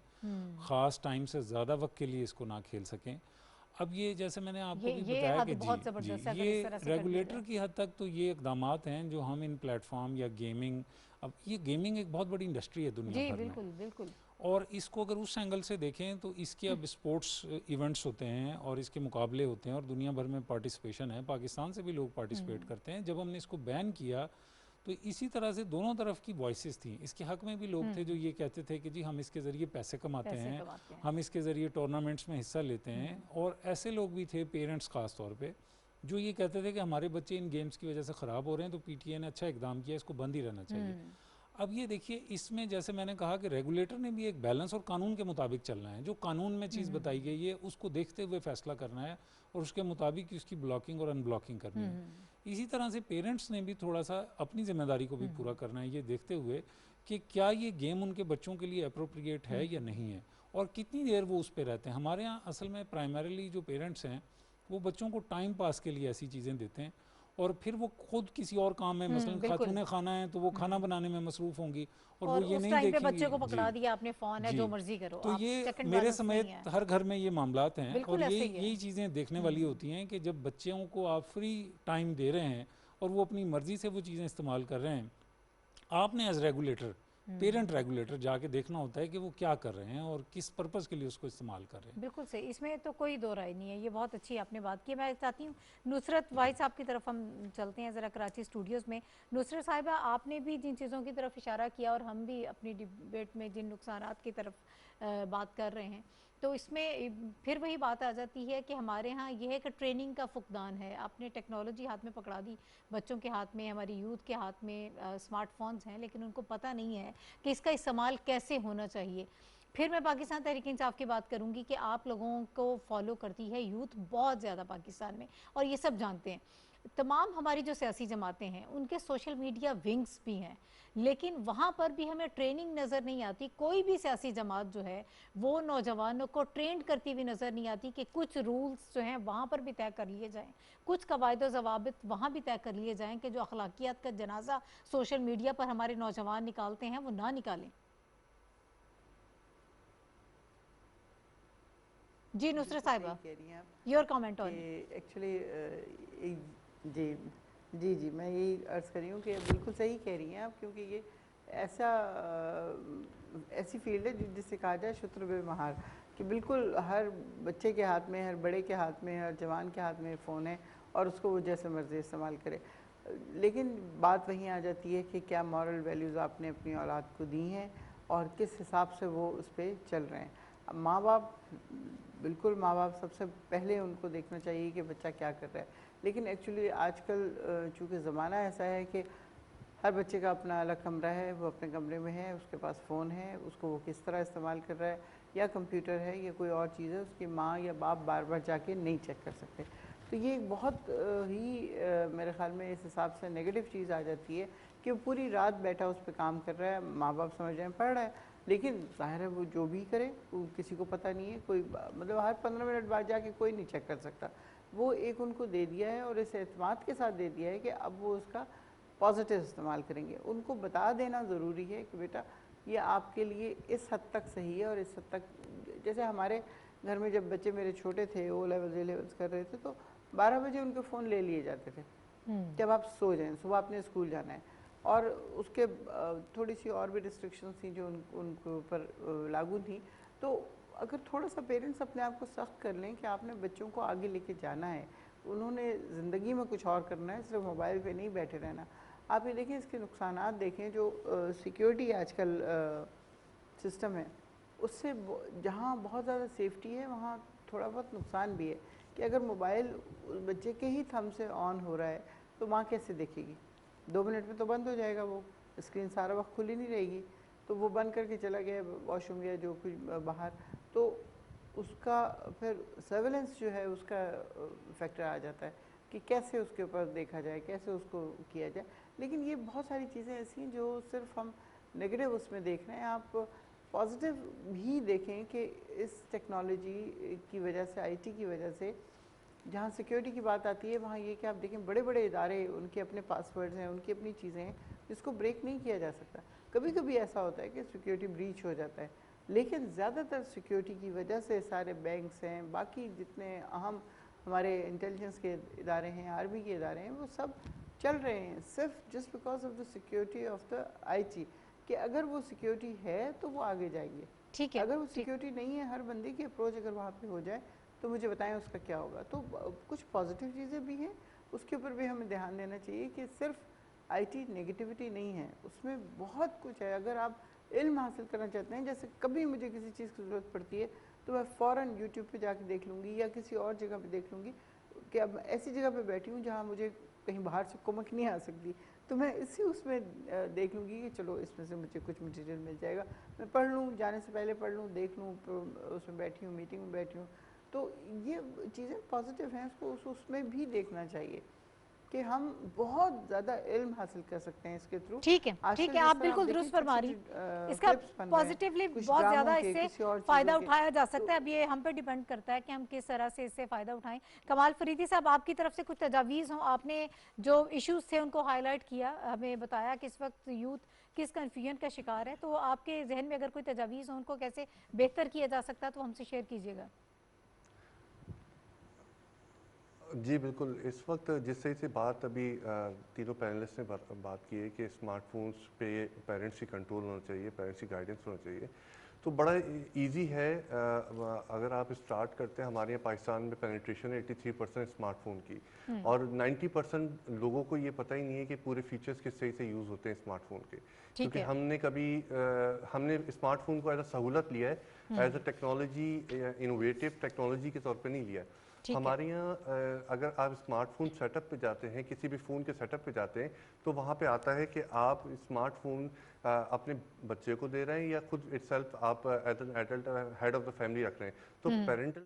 S3: ख़ास टाइम से ज़्यादा वक्त के लिए इसको ना खेल सकें। अब ये जैसे मैंने आपको भी बताया कि जी ये रेगुलेटर की हद तक तो ये इकदामात हैं जो हम इन प्लेटफॉर्म या गेमिंग, अब ये गेमिंग एक बहुत बड़ी इंडस्ट्री है दुनिया भर में,
S1: बिल्कुल बिल्कुल,
S3: और इसको अगर उस एंगल से देखें तो इसके अब स्पोर्ट्स इवेंट्स होते हैं और इसके मुकाबले होते हैं और दुनिया भर में पार्टिसिपेशन है, पाकिस्तान से भी लोग पार्टिसिपेट करते हैं। जब हमने इसको बैन किया तो इसी तरह से दोनों तरफ की वॉइसेस थी। इसके हक में भी लोग थे जो ये कहते थे कि जी हम इसके ज़रिए पैसे कमाते हैं, हम इसके ज़रिए टूर्नामेंट्स में हिस्सा लेते हैं, और ऐसे लोग भी थे पेरेंट्स ख़ास तौर पे जो ये कहते थे कि हमारे बच्चे इन गेम्स की वजह से ख़राब हो रहे हैं, तो पीटीए ने अच्छा इकदाम किया, इसको बंद ही रहना चाहिए। अब ये देखिए, इसमें जैसे मैंने कहा कि रेगुलेटर ने भी एक बैलेंस और कानून के मुताबिक चलना है, जो कानून में चीज़ बताई गई है उसको देखते हुए फैसला करना है और उसके मुताबिक उसकी ब्लॉकिंग और अनब्लॉकिंग करनी है। इसी तरह से पेरेंट्स ने भी थोड़ा सा अपनी जिम्मेदारी को भी पूरा करना है, ये देखते हुए कि क्या ये गेम उनके बच्चों के लिए अप्रोप्रिएट है या नहीं है और कितनी देर वो उस पर रहते हैं। हमारे यहाँ असल में प्राइमरीली जो पेरेंट्स हैं वो बच्चों को टाइम पास के लिए ऐसी चीज़ें देते हैं और फिर वो खुद किसी और काम में, मसलन खातूने खाना है तो वो खाना बनाने में मसरूफ होंगी और वो ये नहीं देखेंगी
S1: बच्चे को पकड़ा दिया आपने, फोन है जो मर्जी करो।
S3: तो ये मेरे समेत हर घर में ये मामलात हैं और यही चीज़ें देखने वाली होती हैं कि जब बच्चों को आप फ्री टाइम दे रहे हैं और वो अपनी मर्जी से वो चीज़ें इस्तेमाल कर रहे हैं, आपने एज रेगुलेटर, पेरेंट रेगुलेटर जाके देखना होता है कि वो क्या कर रहे हैं और किस पर्पस के लिए उसको इस्तेमाल कर रहे हैं।
S1: बिल्कुल सही, इसमें तो कोई दो राय नहीं है। ये बहुत अच्छी आपने बात की। मैं चाहती हूँ नुसरत वाहिद साहब की तरफ हम चलते हैं ज़रा कराची स्टूडियोज़ में। नुसरत साहिबा, आपने भी जिन चीज़ों की तरफ इशारा किया और हम भी अपनी डिबेट में जिन नुकसानात की तरफ बात कर रहे हैं, तो इसमें फिर वही बात आ जाती है कि हमारे यहाँ यह है कि ट्रेनिंग का फुकदान है। आपने टेक्नोलॉजी हाथ में पकड़ा दी, बच्चों के हाथ में, हमारी यूथ के हाथ में स्मार्टफोन्स हैं, लेकिन उनको पता नहीं है कि इसका इस्तेमाल कैसे होना चाहिए। फिर मैं पाकिस्तान तहरीक इंसाफ की बात करूँगी कि आप लोगों को फॉलो करती है यूथ बहुत ज़्यादा पाकिस्तान में, और ये सब जानते हैं। तमाम हमारी जो सियासी जमातें हैं उनके सोशल मीडिया विंग्स भी हैं, लेकिन वहाँ पर भी हमें ट्रेनिंग नज़र नहीं आती। कोई भी सियासी जमात जो है वो नौजवानों को ट्रेंड करती हुई नज़र नहीं आती कि कुछ रूल्स जो हैं वहाँ पर भी तय कर लिए जाएं, कुछ कवायद ज़वाबित वहाँ भी तय कर लिए जाएं कि जो अखलाकियात का जनाजा सोशल मीडिया पर हमारे नौजवान निकालते हैं वो ना निकालें। जी नुसरत साहिबा, योर कमेंट ऑन
S4: एक्चुअली जी मैं यही अर्ज़ कर रही हूँ कि बिल्कुल सही कह रही हैं आप, क्योंकि ये ऐसी फील्ड है जिससे कहा जाए शुत्र बे महार, कि बिल्कुल हर बच्चे के हाथ में, हर बड़े के हाथ में, हर जवान के हाथ में फ़ोन है और उसको वो जैसे मर्ज़ी इस्तेमाल करे। लेकिन बात वहीं आ जाती है कि क्या मॉरल वैल्यूज़ आपने अपनी औलाद को दी हैं और किस हिसाब से वो उस पर चल रहे हैं। अब माँ बाप, बिल्कुल माँ बाप सबसे पहले उनको देखना चाहिए कि बच्चा क्या कर रहा है, लेकिन एक्चुअली आजकल चूँकि ज़माना ऐसा है कि हर बच्चे का अपना अलग कमरा है, वो अपने कमरे में है, उसके पास फ़ोन है, उसको वो किस तरह इस्तेमाल कर रहा है, या कंप्यूटर है या कोई और चीज़ है, उसकी माँ या बाप बार बार जाके नहीं चेक कर सकते। तो ये बहुत ही मेरे ख़्याल में इस हिसाब से नेगेटिव चीज़ आ जाती है कि वो पूरी रात बैठा उस पर काम कर रहा है, माँ बाप समझ रहे हैं पढ़ रहा है, लेकिन ज़ाहिर है वो जो भी करे वो किसी को पता नहीं है, कोई मतलब हर 15 मिनट बाद जाके कोई नहीं चेक कर सकता। वो एक उनको दे दिया है और इस एतमाद के साथ दे दिया है कि अब वो उसका पॉजिटिव इस्तेमाल करेंगे। उनको बता देना ज़रूरी है कि बेटा ये आपके लिए इस हद तक सही है और इस हद तक, जैसे हमारे घर में जब बच्चे मेरे छोटे थे, ओ लेवल्स ए लेवल्स कर रहे थे, तो 12 बजे उनके फ़ोन ले लिए जाते थे जब आप सो जाएं, सुबह आपने स्कूल जाना है। और उसके थोड़ी सी और भी रिस्ट्रिक्शंस थी जो उनके ऊपर लागू थी। तो अगर थोड़ा सा पेरेंट्स अपने आप को सख्त कर लें कि आपने बच्चों को आगे लेके जाना है, उन्होंने ज़िंदगी में कुछ और करना है, सिर्फ मोबाइल पे नहीं बैठे रहना। आप ये देखें इसके नुकसानात देखें, जो सिक्योरिटी आजकल सिस्टम है उससे जहाँ बहुत ज़्यादा सेफ्टी है वहाँ थोड़ा बहुत नुकसान भी है कि अगर मोबाइल बच्चे के ही थंब से ऑन हो रहा है तो माँ कैसे देखेगी? 2 मिनट में तो बंद हो जाएगा, वो स्क्रीन सारा वक्त खुली नहीं रहेगी। तो वो बंद करके चला गया वॉशरूम या जो कुछ बाहर, तो उसका फिर सर्वेलेंस जो है उसका फैक्टर आ जाता है कि कैसे उसके ऊपर देखा जाए, कैसे उसको किया जाए। लेकिन ये बहुत सारी चीज़ें ऐसी हैं जो सिर्फ हम नेगेटिव उसमें देख रहे हैं। आप पॉजिटिव भी देखें कि इस टेक्नोलॉजी की वजह से, आईटी की वजह से, जहाँ सिक्योरिटी की बात आती है वहाँ ये कि आप देखें बड़े बड़े इदारे, उनके अपने पासवर्ड्स हैं, उनकी अपनी चीज़ें हैं जिसको ब्रेक नहीं किया जा सकता। कभी कभी ऐसा होता है कि सिक्योरिटी ब्रीच हो जाता है, लेकिन ज़्यादातर सिक्योरिटी की वजह से सारे बैंक्स हैं, बाकी जितने अहम हमारे इंटेलिजेंस के इदारे हैं, आर्मी के इदारे हैं, वो सब चल रहे हैं सिर्फ just because of the security of the IT. कि अगर वो सिक्योरिटी है तो वो आगे जाएंगे,
S1: ठीक है।
S4: अगर वो सिक्योरिटी नहीं है, हर बंदे की अप्रोच अगर वहाँ पे हो जाए तो मुझे बताएं उसका क्या होगा। तो कुछ पॉजिटिव चीज़ें भी हैं, उसके ऊपर भी हमें ध्यान देना चाहिए कि सिर्फ आईटी नेगेटिविटी नहीं है, उसमें बहुत कुछ है। अगर आप इल्म हासिल करना चाहते हैं, जैसे कभी मुझे किसी चीज़ की ज़रूरत पड़ती है तो मैं फ़ौरन यूट्यूब पे जाके देख लूँगी या किसी और जगह पे देख लूँगी कि अब ऐसी जगह पे बैठी हूँ जहाँ मुझे कहीं बाहर से कुमक नहीं आ सकती, तो मैं इसी उसमें देख लूँगी कि चलो इसमें से मुझे कुछ मटेरियल मिल जाएगा, मैं पढ़ लूँ, जाने से पहले पढ़ लूँ, देख लूँ, उसमें बैठी हूँ, मीटिंग में बैठी हूँ। तो ये चीज़ें पॉजिटिव हैं, उसको उसमें भी देखना चाहिए कि हम बहुत ज़्यादा इल्म हासिल कर सकते हैं इसके थ्रू।
S1: ठीक है, ठीक है, आप बिल्कुल दुरुस्त फरमा रही हैं। इसका पॉजिटिवली बहुत ज़्यादा इससे फ़ायदा उठाया जा सकता है। अब ये हम पे डिपेंड करता है कि हम किस तरह से इससे फ़ायदा उठाएं। कमाल फरीदी साहब, आपकी तरफ से कुछ तजावीज़ हों? आपने जो इश्यूज़ थे उनको हाईलाइट किया, हमें बताया कि इस वक्त यूथ किस कन्फ्यूजन का शिकार है, तो आपके जहन में अगर कोई तजावीज़ हों, उनको कैसे बेहतर किया जा सकता है तो हमसे शेयर कीजिएगा।
S5: जी बिल्कुल, इस वक्त जिस तरह से बात अभी तीनों पैनलिस्ट ने बात की है कि स्मार्टफोन्स पे पेरेंट्स की कंट्रोल होना चाहिए, पेरेंट्स की गाइडेंस होना चाहिए, तो बड़ा इजी है। अगर आप स्टार्ट करते हैं, हमारे यहाँ पाकिस्तान में पेनिट्रेशन है 83% स्मार्टफोन की, और 90% लोगों को ये पता ही नहीं है कि पूरे फीचर्स किस सही से यूज़ होते हैं स्मार्टफोन के। क्योंकि हमने स्मार्टफोन को एज अ सहूलत लिया है, as a technology, innovative technology के तौर पर नहीं लिया। हमारे यहाँ अगर आप स्मार्टफोन सेटअप पे जाते हैं, किसी भी फ़ोन के सेटअप पे जाते हैं, तो वहाँ पे आता है कि आप स्मार्टफोन अपने बच्चे को दे रहे हैं या खुद इटसेल्फ आप as an adult head of the family रख रहे हैं। तो पेरेंटल